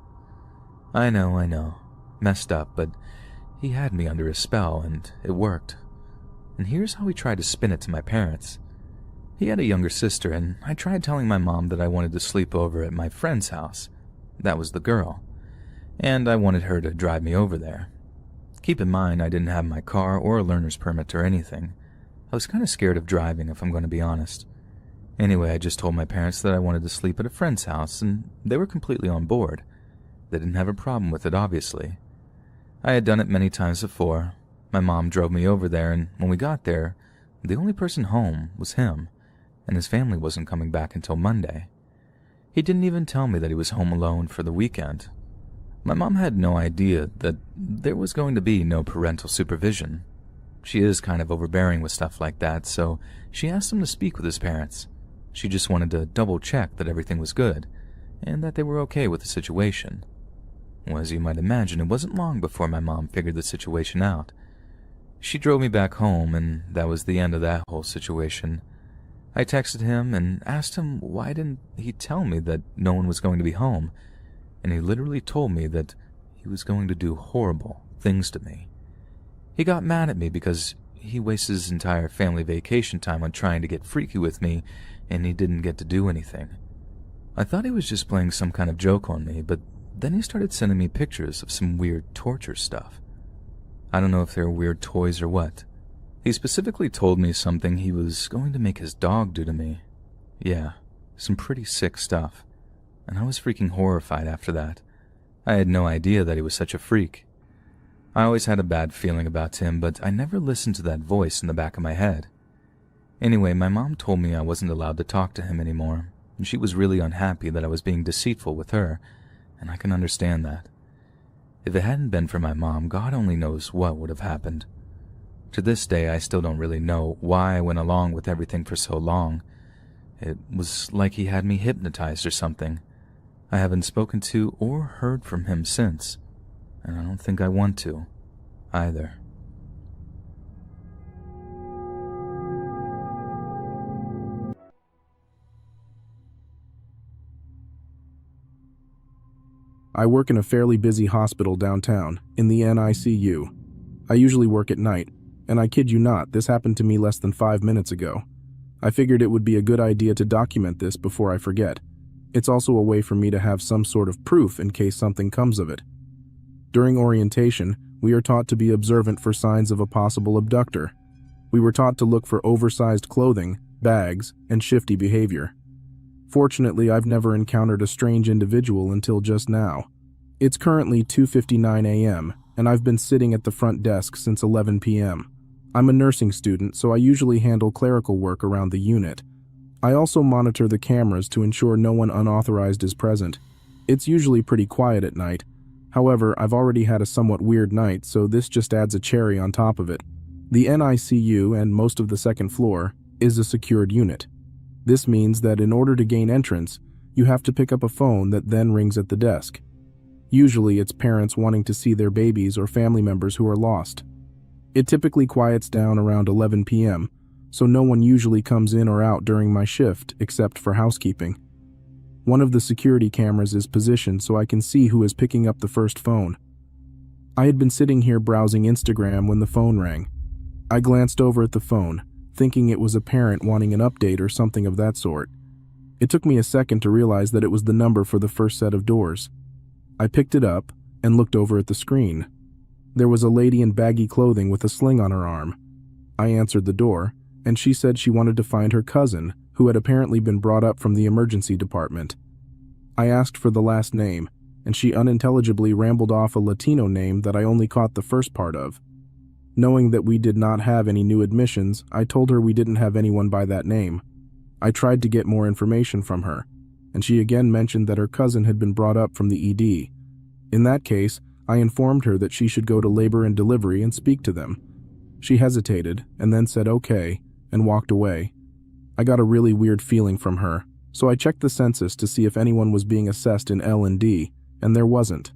I know. Messed up, but he had me under his spell, and it worked. And here's how he tried to spin it to my parents. He had a younger sister, and I tried telling my mom that I wanted to sleep over at my friend's house. That was the girl. And I wanted her to drive me over there. Keep in mind, I didn't have my car or a learner's permit or anything. I was kind of scared of driving, if I'm going to be honest. Anyway, I just told my parents that I wanted to sleep at a friend's house, and they were completely on board. They didn't have a problem with it, obviously. I had done it many times before. My mom drove me over there, and when we got there, the only person home was him, and his family wasn't coming back until Monday. He didn't even tell me that he was home alone for the weekend. My mom had no idea that there was going to be no parental supervision. She is kind of overbearing with stuff like that, so she asked him to speak with his parents. She just wanted to double-check that everything was good, and that they were okay with the situation. Well, as you might imagine, it wasn't long before my mom figured the situation out. She drove me back home, and that was the end of that whole situation. I texted him and asked him why didn't he tell me that no one was going to be home, and he literally told me that he was going to do horrible things to me. He got mad at me because he wasted his entire family vacation time on trying to get freaky with me, and he didn't get to do anything. I thought he was just playing some kind of joke on me, but then he started sending me pictures of some weird torture stuff. I don't know if they were weird toys or what. He specifically told me something he was going to make his dog do to me. Yeah, some pretty sick stuff. And I was freaking horrified after that. I had no idea that he was such a freak. I always had a bad feeling about him, but I never listened to that voice in the back of my head. Anyway, my mom told me I wasn't allowed to talk to him anymore, and she was really unhappy that I was being deceitful with her, and I can understand that. If it hadn't been for my mom, God only knows what would have happened. To this day, I still don't really know why I went along with everything for so long. It was like he had me hypnotized or something. I haven't spoken to or heard from him since, and I don't think I want to, either. I work in a fairly busy hospital downtown, in the NICU. I usually work at night, and I kid you not, this happened to me less than 5 minutes ago. I figured it would be a good idea to document this before I forget. It's also a way for me to have some sort of proof in case something comes of it. During orientation, we are taught to be observant for signs of a possible abductor. We were taught to look for oversized clothing, bags, and shifty behavior. Fortunately, I've never encountered a strange individual until just now. It's currently 2:59 a.m., and I've been sitting at the front desk since 11 p.m. I'm a nursing student, so I usually handle clerical work around the unit. I also monitor the cameras to ensure no one unauthorized is present. It's usually pretty quiet at night. However, I've already had a somewhat weird night, so this just adds a cherry on top of it. The NICU and most of the second floor is a secured unit. This means that in order to gain entrance, you have to pick up a phone that then rings at the desk. Usually it's parents wanting to see their babies or family members who are lost. It typically quiets down around 11 p.m., so no one usually comes in or out during my shift except for housekeeping. One of the security cameras is positioned so I can see who is picking up the first phone. I had been sitting here browsing Instagram when the phone rang. I glanced over at the phone, thinking it was a parent wanting an update or something of that sort. It took me a second to realize that it was the number for the first set of doors. I picked it up and looked over at the screen. There was a lady in baggy clothing with a sling on her arm. I answered the door, and she said she wanted to find her cousin, who had apparently been brought up from the emergency department. I asked for the last name, and she unintelligibly rambled off a Latino name that I only caught the first part of. Knowing that we did not have any new admissions, I told her we didn't have anyone by that name. I tried to get more information from her, and she again mentioned that her cousin had been brought up from the ED. In that case, I informed her that she should go to labor and delivery and speak to them. She hesitated and then said okay and walked away. I got a really weird feeling from her, so I checked the census to see if anyone was being assessed in L&D, and there wasn't.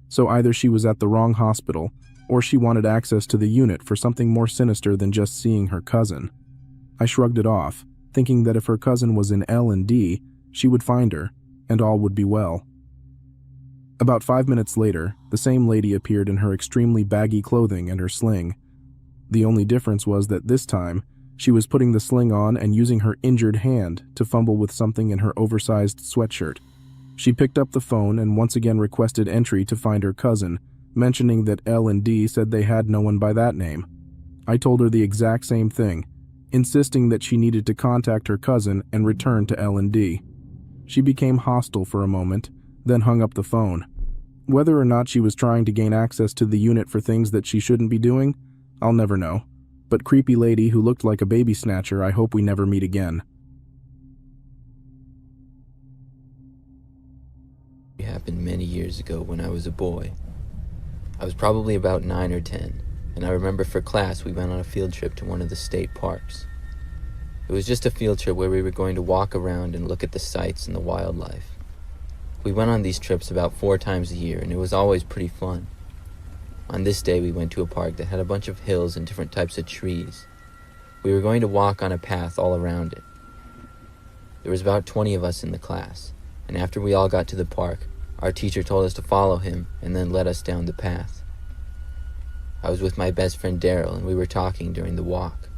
So either she was at the wrong hospital, or she wanted access to the unit for something more sinister than just seeing her cousin. I shrugged it off, thinking that if her cousin was in L&D, she would find her, and all would be well. About 5 minutes later, the same lady appeared in her extremely baggy clothing and her sling. The only difference was that this time, she was putting the sling on and using her injured hand to fumble with something in her oversized sweatshirt. She picked up the phone and once again requested entry to find her cousin, mentioning that L&D said they had no one by that name. I told her the exact same thing, insisting that she needed to contact her cousin and return to L&D. She became hostile for a moment, then hung up the phone. Whether or not she was trying to gain access to the unit for things that she shouldn't be doing, I'll never know. But creepy lady who looked like a baby snatcher, I hope we never meet again. It happened many years ago when I was a boy. I was probably about 9 or 10, and I remember for class we went on a field trip to one of the state parks. It was just a field trip where we were going to walk around and look at the sights and the wildlife. We went on these trips about 4 times a year, and it was always pretty fun. On this day, we went to a park that had a bunch of hills and different types of trees. We were going to walk on a path all around it. There was about 20 of us in the class, and after we all got to the park, our teacher told us to follow him and then led us down the path. I was with my best friend Daryl, and we were talking during the walk.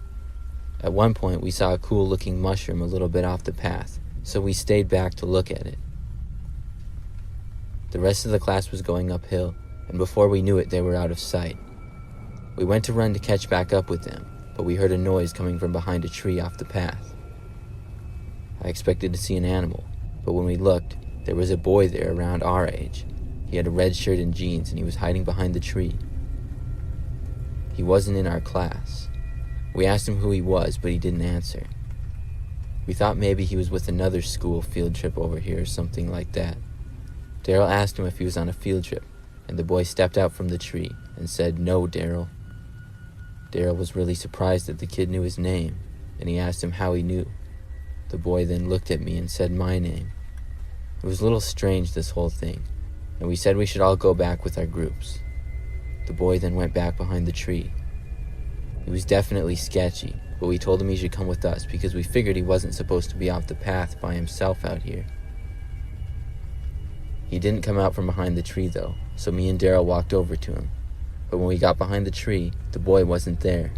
At one point, we saw a cool-looking mushroom a little bit off the path, so we stayed back to look at it. The rest of the class was going uphill, and before we knew it, they were out of sight. We went to run to catch back up with them, but we heard a noise coming from behind a tree off the path. I expected to see an animal, but when we looked, there was a boy there around our age. He had a red shirt and jeans, and he was hiding behind the tree. He wasn't in our class. We asked him who he was, but he didn't answer. We thought maybe he was with another school field trip over here or something like that. Daryl asked him if he was on a field trip, and the boy stepped out from the tree and said, "No, Daryl." Daryl was really surprised that the kid knew his name, and he asked him how he knew. The boy then looked at me and said my name. It was a little strange, this whole thing, and we said we should all go back with our groups. The boy then went back behind the tree. He was definitely sketchy, but we told him he should come with us because we figured he wasn't supposed to be off the path by himself out here. He didn't come out from behind the tree though, so me and Daryl walked over to him. But when we got behind the tree, the boy wasn't there.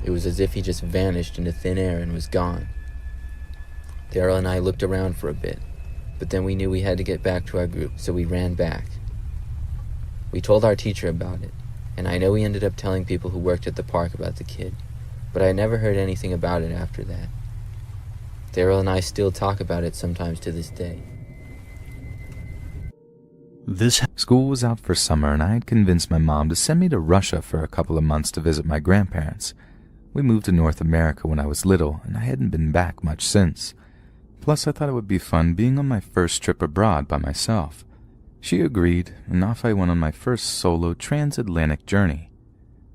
It was as if he just vanished into thin air and was gone. Daryl and I looked around for a bit, but then we knew we had to get back to our group, so we ran back. We told our teacher about it, and I know we ended up telling people who worked at the park about the kid, but I never heard anything about it after that. Daryl and I still talk about it sometimes to this day. School was out for summer, and I had convinced my mom to send me to Russia for a couple of months to visit my grandparents. We moved to North America when I was little, and I hadn't been back much since. Plus, I thought it would be fun being on my first trip abroad by myself. She agreed, and off I went on my first solo transatlantic journey.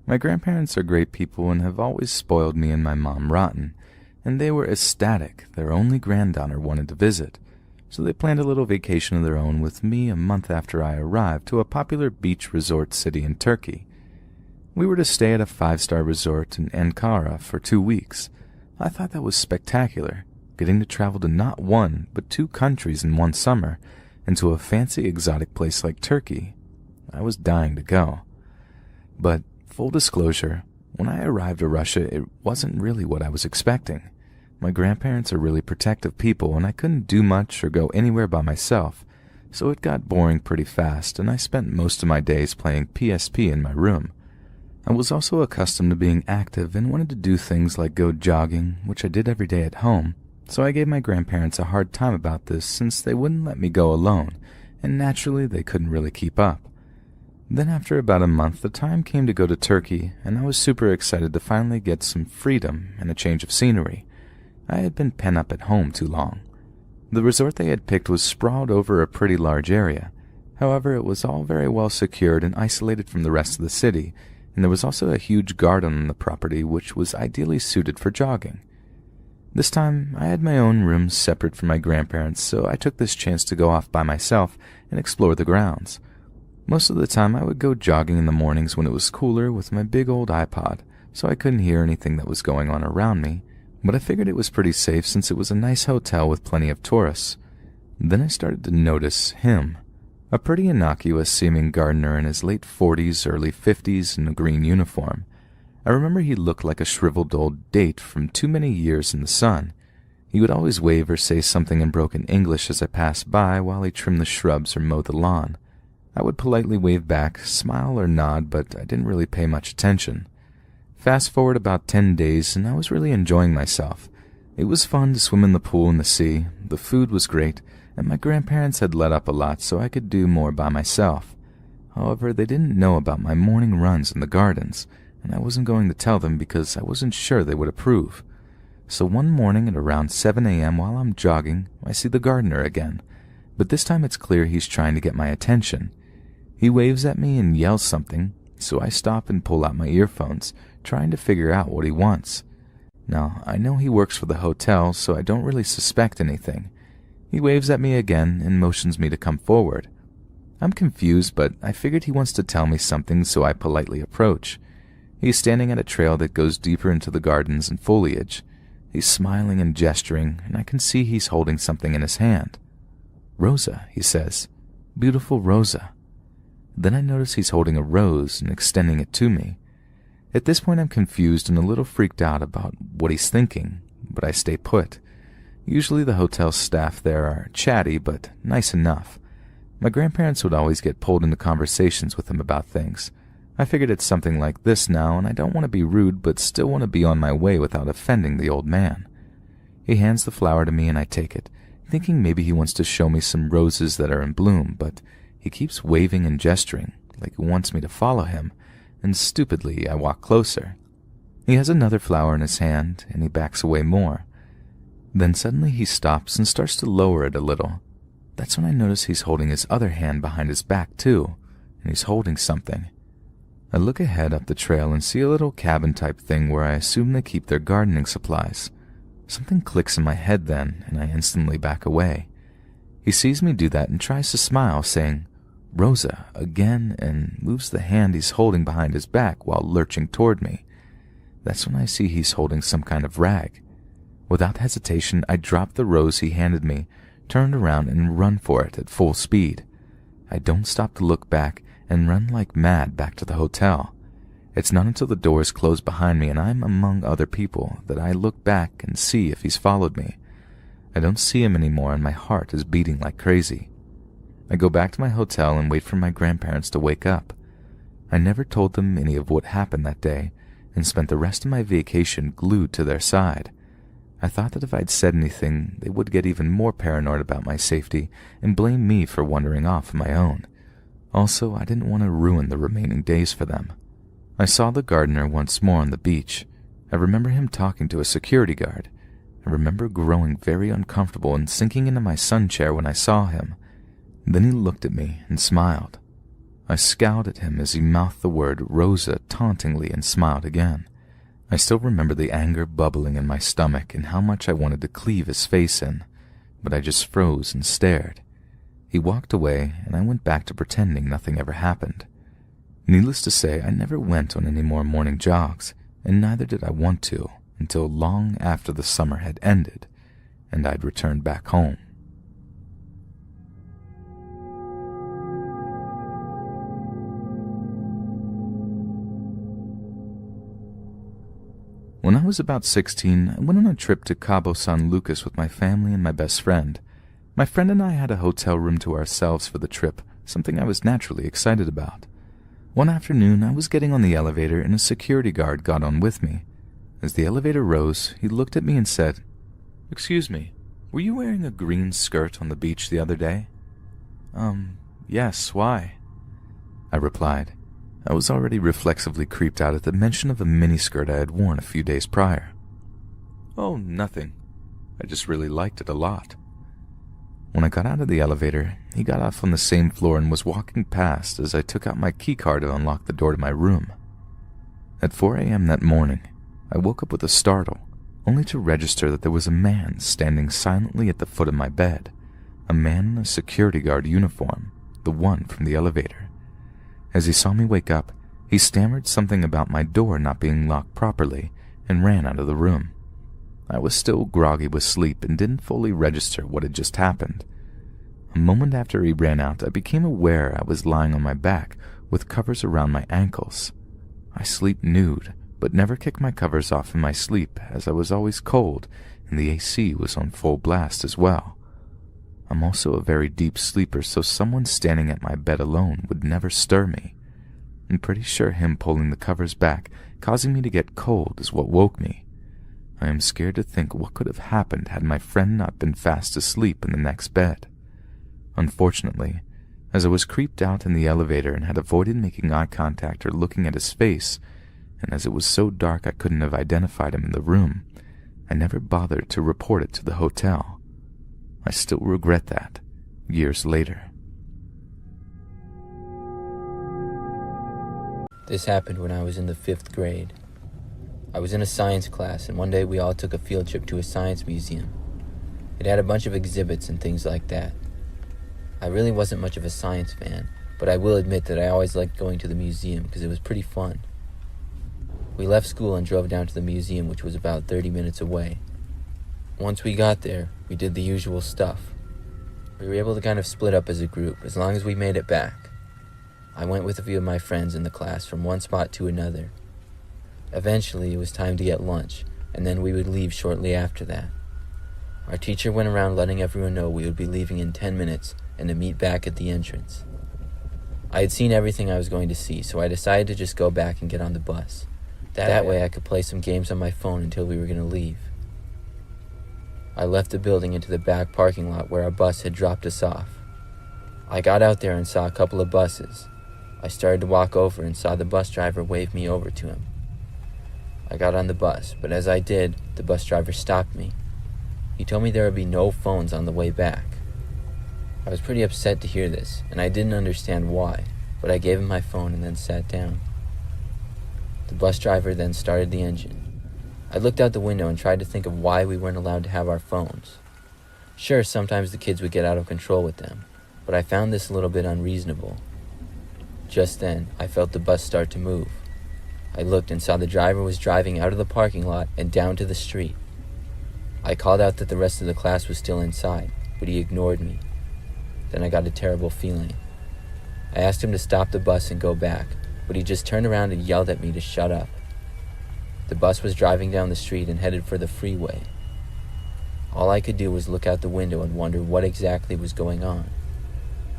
My grandparents are great people and have always spoiled me and my mom rotten, and they were ecstatic their only granddaughter wanted to visit, so they planned a little vacation of their own with me a month after I arrived to a popular beach resort city in Turkey. We were to stay at a 5-star resort in Ankara for 2 weeks. I thought that was spectacular, getting to travel to not one, but 2 countries in one summer, and to a fancy exotic place like Turkey. I was dying to go. But, full disclosure, when I arrived to Russia, it wasn't really what I was expecting. My grandparents are really protective people, and I couldn't do much or go anywhere by myself, so it got boring pretty fast, and I spent most of my days playing PSP in my room. I was also accustomed to being active and wanted to do things like go jogging, which I did every day at home, so I gave my grandparents a hard time about this since they wouldn't let me go alone, and naturally they couldn't really keep up. Then after about a month, the time came to go to Turkey, and I was super excited to finally get some freedom and a change of scenery. I had been pent up at home too long. The resort they had picked was sprawled over a pretty large area. However, it was all very well secured and isolated from the rest of the city, and there was also a huge garden on the property which was ideally suited for jogging. This time, I had my own room separate from my grandparents, so I took this chance to go off by myself and explore the grounds. Most of the time, I would go jogging in the mornings when it was cooler with my big old iPod, so I couldn't hear anything that was going on around me, but I figured it was pretty safe since it was a nice hotel with plenty of tourists. Then I started to notice him. A pretty innocuous-seeming gardener in his late 40s, early 50s in a green uniform. I remember he looked like a shriveled old date from too many years in the sun. He would always wave or say something in broken English as I passed by while he trimmed the shrubs or mowed the lawn. I would politely wave back, smile or nod, but I didn't really pay much attention. Fast forward about 10 days, and I was really enjoying myself. It was fun to swim in the pool and the sea, the food was great, and my grandparents had let up a lot so I could do more by myself. However, they didn't know about my morning runs in the gardens, and I wasn't going to tell them because I wasn't sure they would approve. So one morning at around 7 a.m. while I'm jogging, I see the gardener again, but this time it's clear he's trying to get my attention. He waves at me and yells something, so I stop and pull out my earphones, trying to figure out what he wants. Now, I know he works for the hotel, so I don't really suspect anything. He waves at me again and motions me to come forward. I'm confused, but I figured he wants to tell me something, so I politely approach. He's standing at a trail that goes deeper into the gardens and foliage. He's smiling and gesturing, and I can see he's holding something in his hand. "Rosa," he says. "Beautiful Rosa." Then I notice he's holding a rose and extending it to me. At this point I'm confused and a little freaked out about what he's thinking, but I stay put. Usually the hotel staff there are chatty, but nice enough. My grandparents would always get pulled into conversations with him about things. I figured it's something like this now, and I don't want to be rude, but still want to be on my way without offending the old man. He hands the flower to me and I take it, thinking maybe he wants to show me some roses that are in bloom, but he keeps waving and gesturing, like he wants me to follow him, and stupidly I walk closer. He has another flower in his hand, and he backs away more. Then suddenly he stops and starts to lower it a little. That's when I notice he's holding his other hand behind his back too, and he's holding something. I look ahead up the trail and see a little cabin-type thing where I assume they keep their gardening supplies. Something clicks in my head then, and I instantly back away. He sees me do that and tries to smile, saying, "Rosa," again, and moves the hand he's holding behind his back while lurching toward me. That's when I see he's holding some kind of rag. Without hesitation, I drop the rose he handed me, turn around, and run for it at full speed. I don't stop to look back, and run like mad back to the hotel. It's not until the doors close behind me and I'm among other people that I look back and see if he's followed me. I don't see him anymore and my heart is beating like crazy. I go back to my hotel and wait for my grandparents to wake up. I never told them any of what happened that day and spent the rest of my vacation glued to their side. I thought that if I'd said anything, they would get even more paranoid about my safety and blame me for wandering off on my own. Also, I didn't want to ruin the remaining days for them. I saw the gardener once more on the beach. I remember him talking to a security guard. I remember growing very uncomfortable and sinking into my sun chair when I saw him. Then he looked at me and smiled. I scowled at him as he mouthed the word Rosa tauntingly and smiled again. I still remember the anger bubbling in my stomach and how much I wanted to cleave his face in, but I just froze and stared. He walked away and I went back to pretending nothing ever happened. Needless to say, I never went on any more morning jogs, and neither did I want to until long after the summer had ended and I'd returned back home. When I was about 16, I went on a trip to Cabo San Lucas with my family and my best friend. My friend and I had a hotel room to ourselves for the trip, something I was naturally excited about. One afternoon, I was getting on the elevator and a security guard got on with me. As the elevator rose, he looked at me and said, "Excuse me, were you wearing a green skirt on the beach the other day?" Yes, why?" I replied. I was already reflexively creeped out at the mention of a miniskirt I had worn a few days prior. "Oh, nothing. I just really liked it a lot." When I got out of the elevator, he got off on the same floor and was walking past as I took out my keycard to unlock the door to my room. At 4 a.m. that morning, I woke up with a startle, only to register that there was a man standing silently at the foot of my bed, a man in a security guard uniform, the one from the elevator. As he saw me wake up, he stammered something about my door not being locked properly and ran out of the room. I was still groggy with sleep and didn't fully register what had just happened. A moment after he ran out, I became aware I was lying on my back with covers around my ankles. I sleep nude, but never kick my covers off in my sleep as I was always cold and the AC was on full blast as well. I'm also a very deep sleeper, so someone standing at my bed alone would never stir me. I'm pretty sure him pulling the covers back, causing me to get cold, is what woke me. I am scared to think what could have happened had my friend not been fast asleep in the next bed. Unfortunately, as I was creeped out in the elevator and had avoided making eye contact or looking at his face, and as it was so dark I couldn't have identified him in the room, I never bothered to report it to the hotel. I still regret that, years later. This happened when I was in the 5th grade. I was in a science class, and one day we all took a field trip to a science museum. It had a bunch of exhibits and things like that. I really wasn't much of a science fan, but I will admit that I always liked going to the museum because it was pretty fun. We left school and drove down to the museum, which was about 30 minutes away. Once we got there, we did the usual stuff. We were able to kind of split up as a group, as long as we made it back. I went with a few of my friends in the class from one spot to another. Eventually, it was time to get lunch, and then we would leave shortly after that. Our teacher went around letting everyone know we would be leaving in 10 minutes and to meet back at the entrance. I had seen everything I was going to see, so I decided to just go back and get on the bus. That way I could play some games on my phone until we were going to leave. I left the building into the back parking lot where our bus had dropped us off. I got out there and saw a couple of buses. I started to walk over and saw the bus driver wave me over to him. I got on the bus, but as I did, the bus driver stopped me. He told me there would be no phones on the way back. I was pretty upset to hear this, and I didn't understand why, but I gave him my phone and then sat down. The bus driver then started the engine. I looked out the window and tried to think of why we weren't allowed to have our phones. Sure, sometimes the kids would get out of control with them, but I found this a little bit unreasonable. Just then, I felt the bus start to move. I looked and saw the driver was driving out of the parking lot and down to the street. I called out that the rest of the class was still inside, but he ignored me. Then I got a terrible feeling. I asked him to stop the bus and go back, but he just turned around and yelled at me to shut up. The bus was driving down the street and headed for the freeway. All I could do was look out the window and wonder what exactly was going on.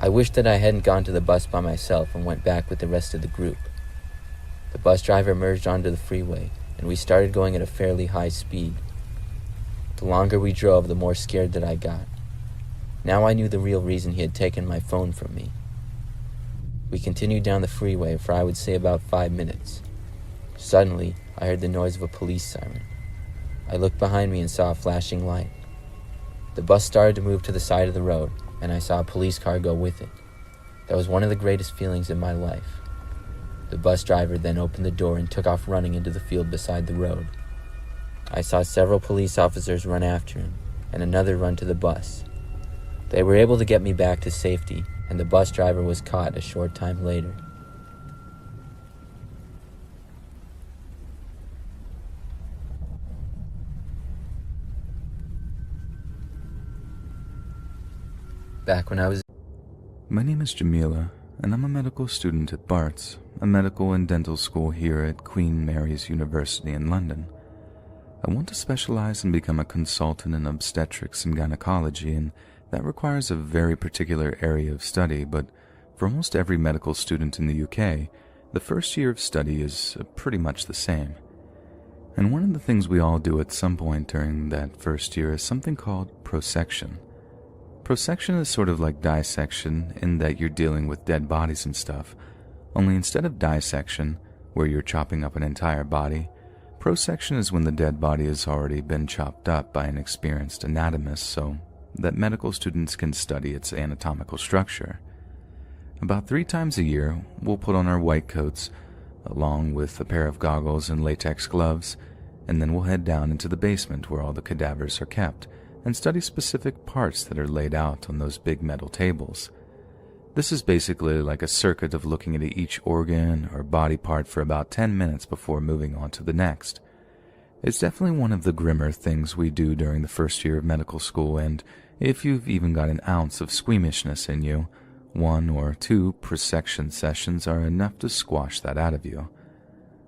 I wished that I hadn't gone to the bus by myself and went back with the rest of the group. The bus driver merged onto the freeway, and we started going at a fairly high speed. The longer we drove, the more scared that I got. Now I knew the real reason he had taken my phone from me. We continued down the freeway for I would say about 5 minutes. Suddenly, I heard the noise of a police siren. I looked behind me and saw a flashing light. The bus started to move to the side of the road, and I saw a police car go with it. That was one of the greatest feelings in my life. The bus driver then opened the door and took off running into the field beside the road. I saw several police officers run after him, and another run to the bus. They were able to get me back to safety, and the bus driver was caught a short time later. Back when I was... My name is Jamila, and I'm a medical student at Bart's, a medical and dental school here at Queen Mary's University in London. I want to specialize and become a consultant in obstetrics and gynecology, and that requires a very particular area of study, but for almost every medical student in the UK, the first year of study is pretty much the same. And one of the things we all do at some point during that first year is something called prosection. Prosection is sort of like dissection in that you're dealing with dead bodies and stuff, only instead of dissection, where you're chopping up an entire body, prosection is when the dead body has already been chopped up by an experienced anatomist so that medical students can study its anatomical structure. About 3 times a year, we'll put on our white coats, along with a pair of goggles and latex gloves, and then we'll head down into the basement where all the cadavers are kept, and study specific parts that are laid out on those big metal tables. This is basically like a circuit of looking at each organ or body part for about 10 minutes before moving on to the next. It's definitely one of the grimmer things we do during the first year of medical school, and if you've even got an ounce of squeamishness in you, 1 or 2 prosection sessions are enough to squash that out of you.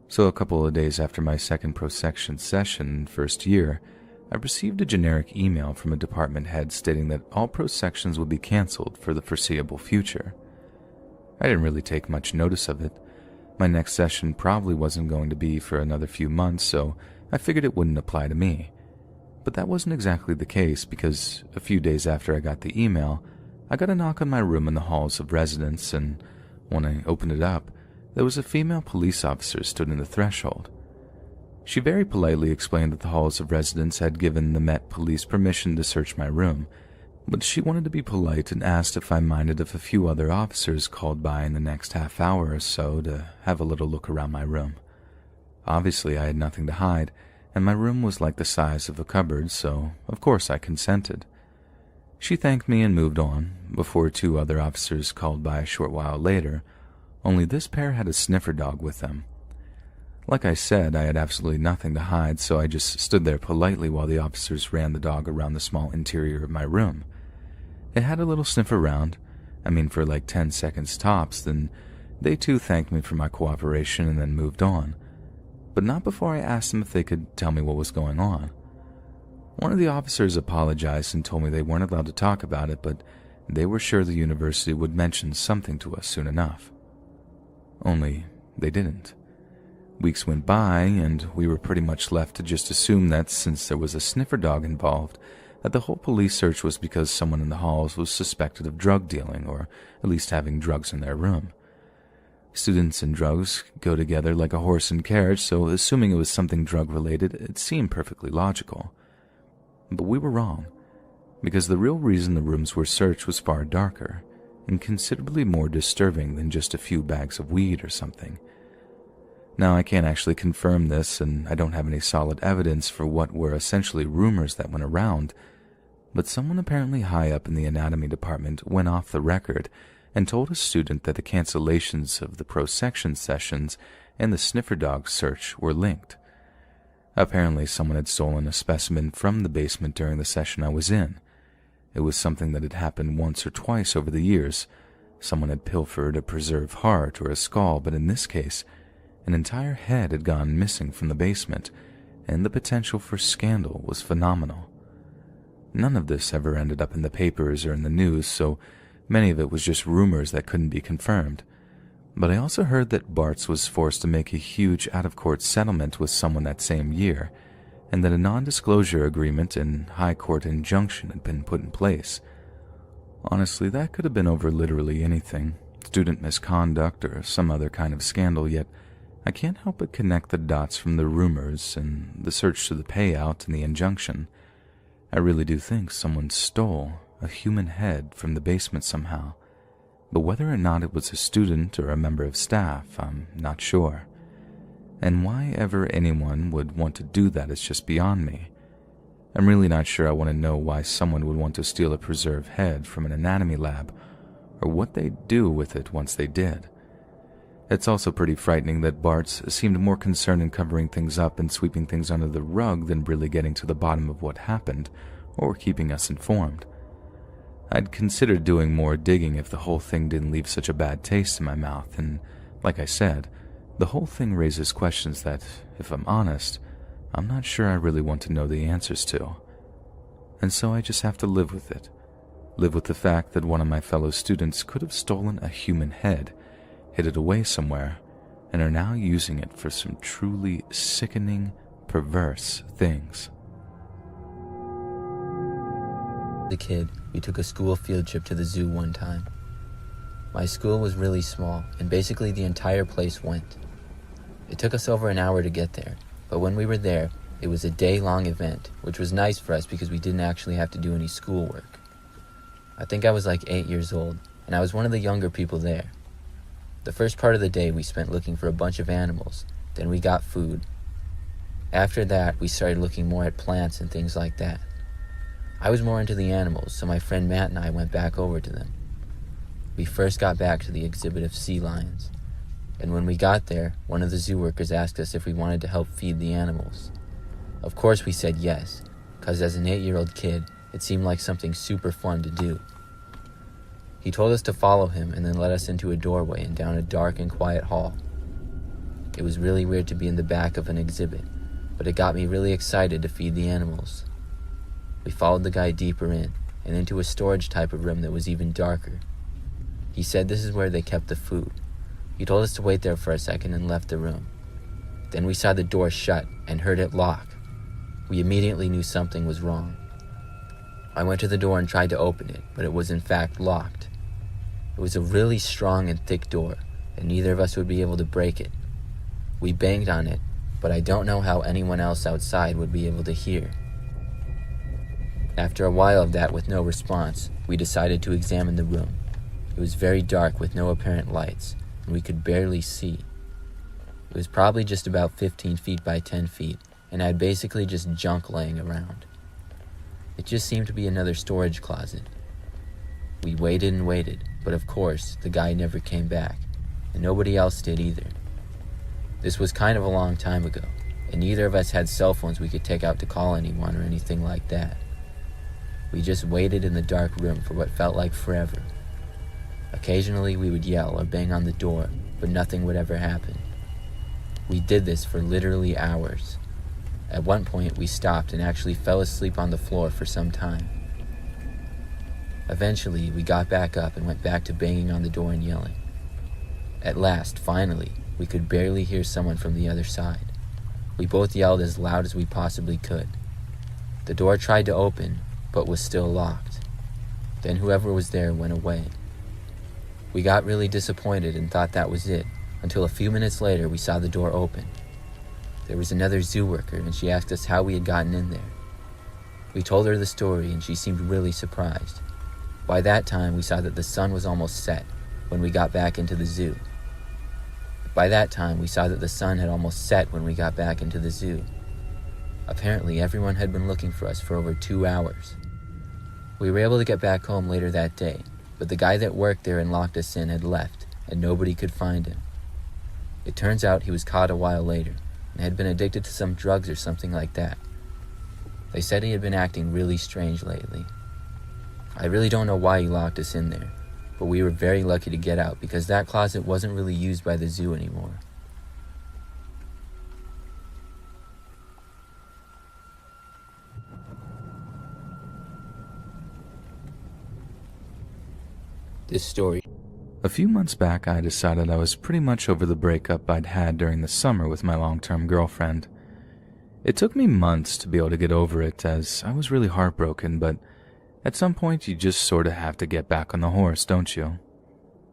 So a couple of days after my second prosection session first year, I received a generic email from a department head stating that all prosections would be cancelled for the foreseeable future. I didn't really take much notice of it. My next session probably wasn't going to be for another few months, so I figured it wouldn't apply to me. But that wasn't exactly the case, because a few days after I got the email, I got a knock on my room in the halls of residence, and when I opened it up, there was a female police officer stood in the threshold. She very politely explained that the halls of residence had given the Met Police permission to search my room, but she wanted to be polite and asked if I minded if a few other officers called by in the next half hour or so to have a little look around my room. Obviously, I had nothing to hide, and my room was like the size of a cupboard, so of course I consented. She thanked me and moved on, before 2 other officers called by a short while later, only this pair had a sniffer dog with them. Like I said, I had absolutely nothing to hide, so I just stood there politely while the officers ran the dog around the small interior of my room. It had a little sniff around, for like 10 seconds tops, then they too thanked me for my cooperation and then moved on, but not before I asked them if they could tell me what was going on. One of the officers apologized and told me they weren't allowed to talk about it, but they were sure the university would mention something to us soon enough. Only they didn't. Weeks went by, and we were pretty much left to just assume that since there was a sniffer dog involved, that the whole police search was because someone in the halls was suspected of drug dealing, or at least having drugs in their room. Students and drugs go together like a horse and carriage, so assuming it was something drug-related, it seemed perfectly logical. But we were wrong, because the real reason the rooms were searched was far darker, and considerably more disturbing than just a few bags of weed or something. Now, I can't actually confirm this, and I don't have any solid evidence for what were essentially rumors that went around, but someone apparently high up in the anatomy department went off the record and told a student that the cancellations of the prosection sessions and the sniffer dog search were linked. Apparently, someone had stolen a specimen from the basement during the session I was in. It was something that had happened once or twice over the years, Someone had pilfered a preserved heart or a skull, but in this case, an entire head had gone missing from the basement, and the potential for scandal was phenomenal. None of this ever ended up in the papers or in the news, so many of it was just rumors that couldn't be confirmed. But I also heard that Bartz was forced to make a huge out-of-court settlement with someone that same year, and that a non-disclosure agreement and high court injunction had been put in place. Honestly, that could have been over literally anything, student misconduct or some other kind of scandal, yet I can't help but connect the dots from the rumors and the search to the payout and the injunction. I really do think someone stole a human head from the basement somehow, but whether or not it was a student or a member of staff, I'm not sure. And why ever anyone would want to do that is just beyond me. I'm really not sure I want to know why someone would want to steal a preserved head from an anatomy lab, or what they'd do with it once they did. It's also pretty frightening that Bartz seemed more concerned in covering things up and sweeping things under the rug than really getting to the bottom of what happened, or keeping us informed. I'd considered doing more digging if the whole thing didn't leave such a bad taste in my mouth, and like I said, the whole thing raises questions that, if I'm honest, I'm not sure I really want to know the answers to. And so I just have to live with it. Live with the fact that one of my fellow students could have stolen a human head, hid it away somewhere, and are now using it for some truly sickening, perverse things. As a kid, we took a school field trip to the zoo one time. My school was really small, and basically the entire place went. It took us over an hour to get there, but when we were there, it was a day-long event, which was nice for us because we didn't actually have to do any schoolwork. I think I was like 8 years old, and I was one of the younger people there. The first part of the day we spent looking for a bunch of animals, then we got food. After that, we started looking more at plants and things like that. I was more into the animals, so my friend Matt and I went back over to them. We first got back to the exhibit of sea lions, and when we got there, one of the zoo workers asked us if we wanted to help feed the animals. Of course we said yes, because as an 8-year-old kid, it seemed like something super fun to do. He told us to follow him and then led us into a doorway and down a dark and quiet hall. It was really weird to be in the back of an exhibit, but it got me really excited to feed the animals. We followed the guy deeper in, and into a storage type of room that was even darker. He said this is where they kept the food. He told us to wait there for a second and left the room. Then we saw the door shut and heard it lock. We immediately knew something was wrong. I went to the door and tried to open it, but it was in fact locked. It was a really strong and thick door, and neither of us would be able to break it. We banged on it, but I don't know how anyone else outside would be able to hear. After a while of that with no response, we decided to examine the room. It was very dark with no apparent lights, and we could barely see. It was probably just about 15 feet by 10 feet, and had basically just junk laying around. It just seemed to be another storage closet. We waited and waited, but of course, the guy never came back, and nobody else did either. This was kind of a long time ago, and neither of us had cell phones we could take out to call anyone or anything like that. We just waited in the dark room for what felt like forever. Occasionally we would yell or bang on the door, but nothing would ever happen. We did this for literally hours. At one point we stopped and actually fell asleep on the floor for some time. Eventually we got back up and went back to banging on the door and yelling. At last, finally, we could barely hear someone from the other side. We both yelled as loud as we possibly could. The door tried to open, but was still locked. Then whoever was there went away. We got really disappointed and thought that was it, until a few minutes later we saw the door open. There was another zoo worker, and she asked us how we had gotten in there. We told her the story, and she seemed really surprised. By that time, we saw that the sun was almost set when we got back into the zoo. Apparently, everyone had been looking for us for over 2 hours. We were able to get back home later that day, but the guy that worked there and locked us in had left, and nobody could find him. It turns out he was caught a while later, and had been addicted to some drugs or something like that. They said he had been acting really strange lately. I really don't know why he locked us in there, but we were very lucky to get out because that closet wasn't really used by the zoo anymore. This story. A few months back, I decided I was pretty much over the breakup I'd had during the summer with my long-term girlfriend. It took me months to be able to get over it, as I was really heartbroken, but at some point you just sort of have to get back on the horse, don't you?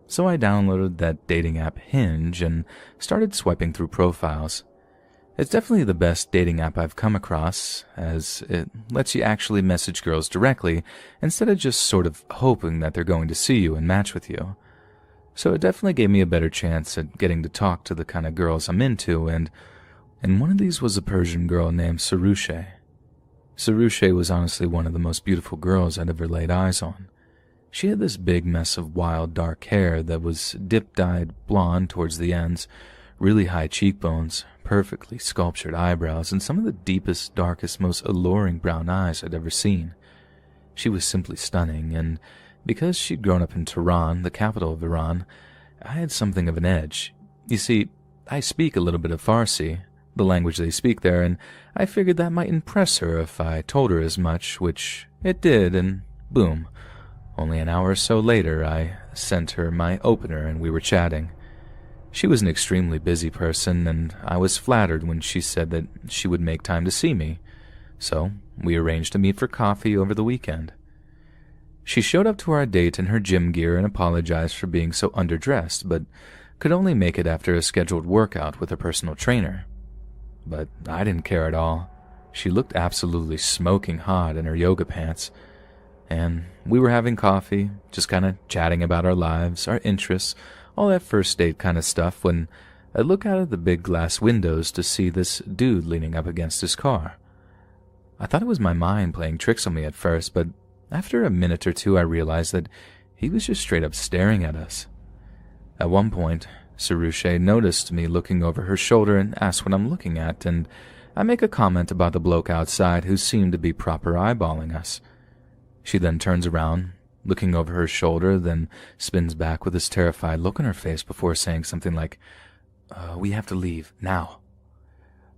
So I downloaded that dating app Hinge and started swiping through profiles. It's definitely the best dating app I've come across, as it lets you actually message girls directly instead of just sort of hoping that they're going to see you and match with you. So it definitely gave me a better chance at getting to talk to the kind of girls I'm into, and one of these was a Persian girl named Sarushe. Sarushe was honestly one of the most beautiful girls I'd ever laid eyes on. She had this big mess of wild dark hair that was dip-dyed blonde towards the ends, really high cheekbones, perfectly sculptured eyebrows, and some of the deepest, darkest, most alluring brown eyes I'd ever seen. She was simply stunning, and because she'd grown up in Tehran, the capital of Iran, I had something of an edge. You see, I speak a little bit of Farsi, the language they speak there, and I figured that might impress her if I told her as much, which it did, and boom. Only an hour or so later, I sent her my opener and we were chatting. She was an extremely busy person, and I was flattered when she said that she would make time to see me. So we arranged to meet for coffee over the weekend. She showed up to our date in her gym gear and apologized for being so underdressed, but could only make it after a scheduled workout with a personal trainer. But I didn't care at all. She looked absolutely smoking hot in her yoga pants. And we were having coffee, just kind of chatting about our lives, our interests, all that first date kind of stuff, when I look out of the big glass windows to see this dude leaning up against his car. I thought it was my mind playing tricks on me at first, but after a minute or two I realized that he was just straight up staring at us. At one point, Sarushe noticed me looking over her shoulder and asked what I'm looking at, and I make a comment about the bloke outside who seemed to be proper eyeballing us. She then turns around, looking over her shoulder, then spins back with this terrified look on her face before saying something like, we have to leave, now.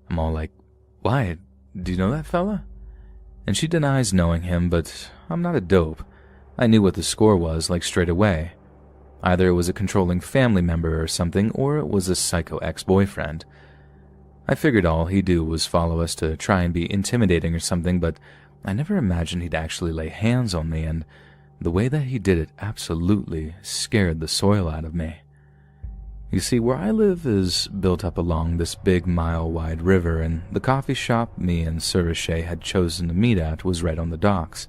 I'm all like, why? Do you know that fella? And she denies knowing him, but I'm not a dope. I knew what the score was, like straight away. Either it was a controlling family member or something, or it was a psycho ex-boyfriend. I figured all he'd do was follow us to try and be intimidating or something, but I never imagined he'd actually lay hands on me, and the way that he did it absolutely scared the soil out of me. You see, where I live is built up along this big mile-wide river, and the coffee shop me and Sarushe had chosen to meet at was right on the docks.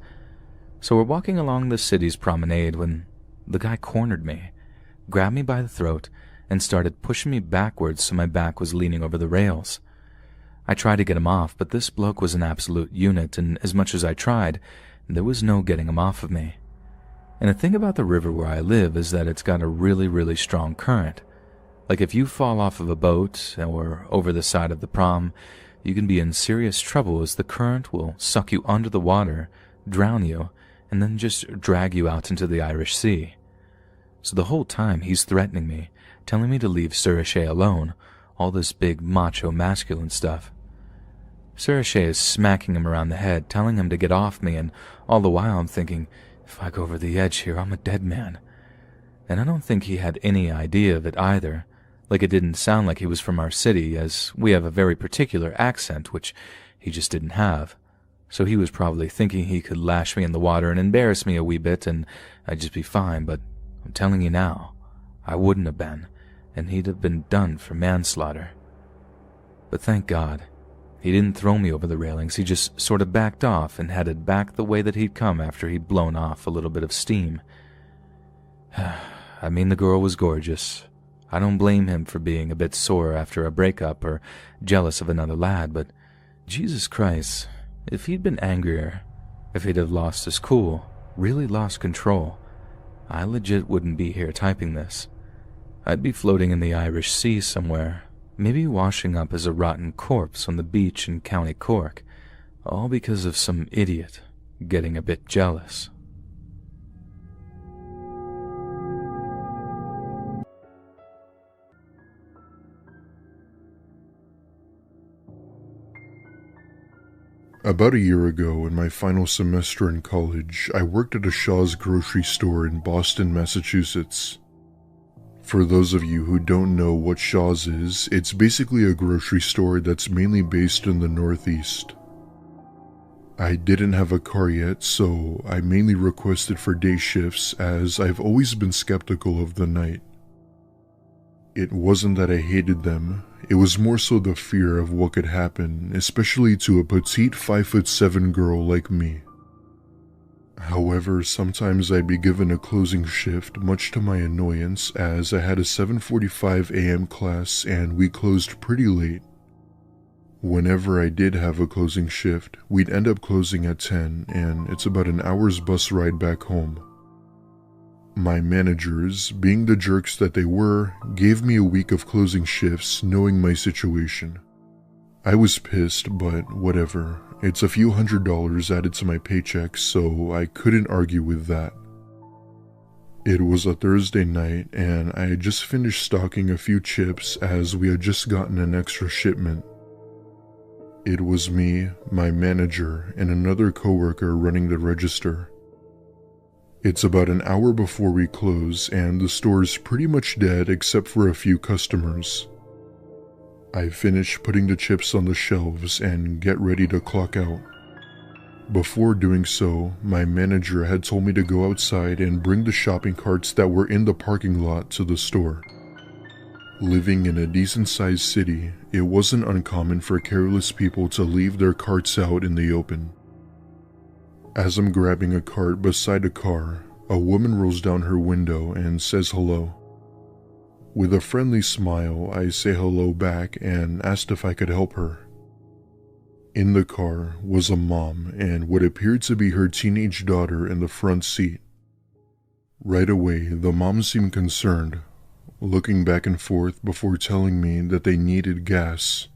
So we're walking along the city's promenade when the guy cornered me, grabbed me by the throat, and started pushing me backwards so my back was leaning over the rails. I tried to get him off, but this bloke was an absolute unit, and as much as I tried, there was no getting him off of me. And the thing about the river where I live is that it's got a really, really strong current. Like if you fall off of a boat or over the side of the prom, you can be in serious trouble as the current will suck you under the water, drown you, and then just drag you out into the Irish Sea. So the whole time he's threatening me, telling me to leave Sarushe alone, all this big macho masculine stuff. Sarushe is smacking him around the head, telling him to get off me, and all the while I'm thinking, if I go over the edge here, I'm a dead man. And I don't think he had any idea of it either. Like it didn't sound like he was from our city, as we have a very particular accent, which he just didn't have. So he was probably thinking he could lash me in the water and embarrass me a wee bit, and I'd just be fine, but I'm telling you now, I wouldn't have been, and he'd have been done for manslaughter. But thank God, he didn't throw me over the railings, he just sort of backed off and headed back the way that he'd come after he'd blown off a little bit of steam. I mean, the girl was gorgeous. I don't blame him for being a bit sore after a breakup or jealous of another lad, but Jesus Christ, if he'd been angrier, if he'd have lost his cool, really lost control, I legit wouldn't be here typing this. I'd be floating in the Irish Sea somewhere, maybe washing up as a rotten corpse on the beach in County Cork, all because of some idiot getting a bit jealous. About a year ago, in my final semester in college, I worked at a Shaw's grocery store in Boston, Massachusetts. For those of you who don't know what Shaw's is, it's basically a grocery store that's mainly based in the Northeast. I didn't have a car yet, so I mainly requested for day shifts as I've always been skeptical of the night. It wasn't that I hated them, it was more so the fear of what could happen, especially to a petite 5'7" girl like me. However, sometimes I'd be given a closing shift, much to my annoyance, as I had a 7:45 a.m. class and we closed pretty late. Whenever I did have a closing shift, we'd end up closing at 10, and it's about an hour's bus ride back home. My managers, being the jerks that they were, gave me a week of closing shifts knowing my situation. I was pissed, but whatever. It's a few $100s added to my paycheck, so I couldn't argue with that. It was a Thursday night, and I had just finished stocking a few chips as we had just gotten an extra shipment. It was me, my manager, and another coworker running the register. It's about an hour before we close, and the store's pretty much dead except for a few customers. I finish putting the chips on the shelves and get ready to clock out. Before doing so, my manager had told me to go outside and bring the shopping carts that were in the parking lot to the store. Living in a decent-sized city, it wasn't uncommon for careless people to leave their carts out in the open. As I'm grabbing a cart beside a car, a woman rolls down her window and says hello. With a friendly smile, I say hello back and asked if I could help her. In the car was a mom and what appeared to be her teenage daughter in the front seat. Right away, the mom seemed concerned, looking back and forth before telling me that they needed gas.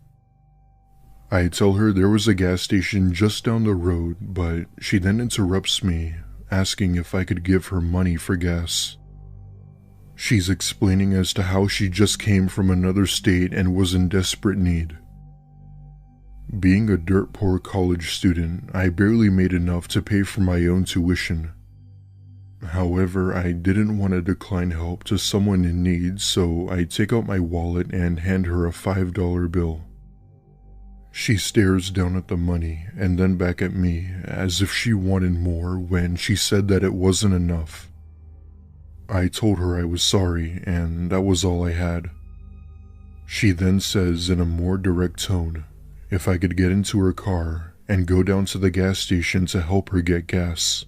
I tell her there was a gas station just down the road, but she then interrupts me, asking if I could give her money for gas. She's explaining as to how she just came from another state and was in desperate need. Being a dirt poor college student, I barely made enough to pay for my own tuition. However, I didn't want to decline help to someone in need, so I take out my wallet and hand her a $5 bill. She stares down at the money and then back at me as if she wanted more when she said that it wasn't enough. I told her I was sorry and that was all I had. She then says in a more direct tone if I could get into her car and go down to the gas station to help her get gas.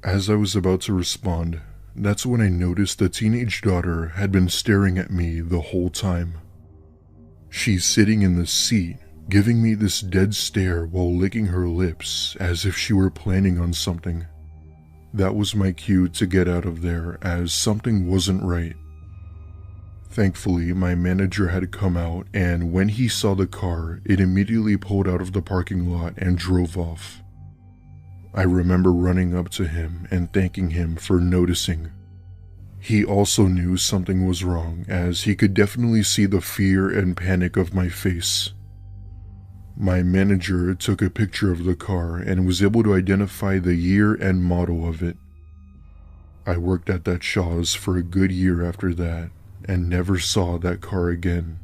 As I was about to respond, that's when I noticed the teenage daughter had been staring at me the whole time. She's sitting in the seat, giving me this dead stare while licking her lips as if she were planning on something. That was my cue to get out of there as something wasn't right. Thankfully, my manager had come out, and when he saw the car, it immediately pulled out of the parking lot and drove off. I remember running up to him and thanking him for noticing. He also knew something was wrong as he could definitely see the fear and panic of my face. My manager took a picture of the car and was able to identify the year and model of it. I worked at that Shaw's for a good year after that and never saw that car again.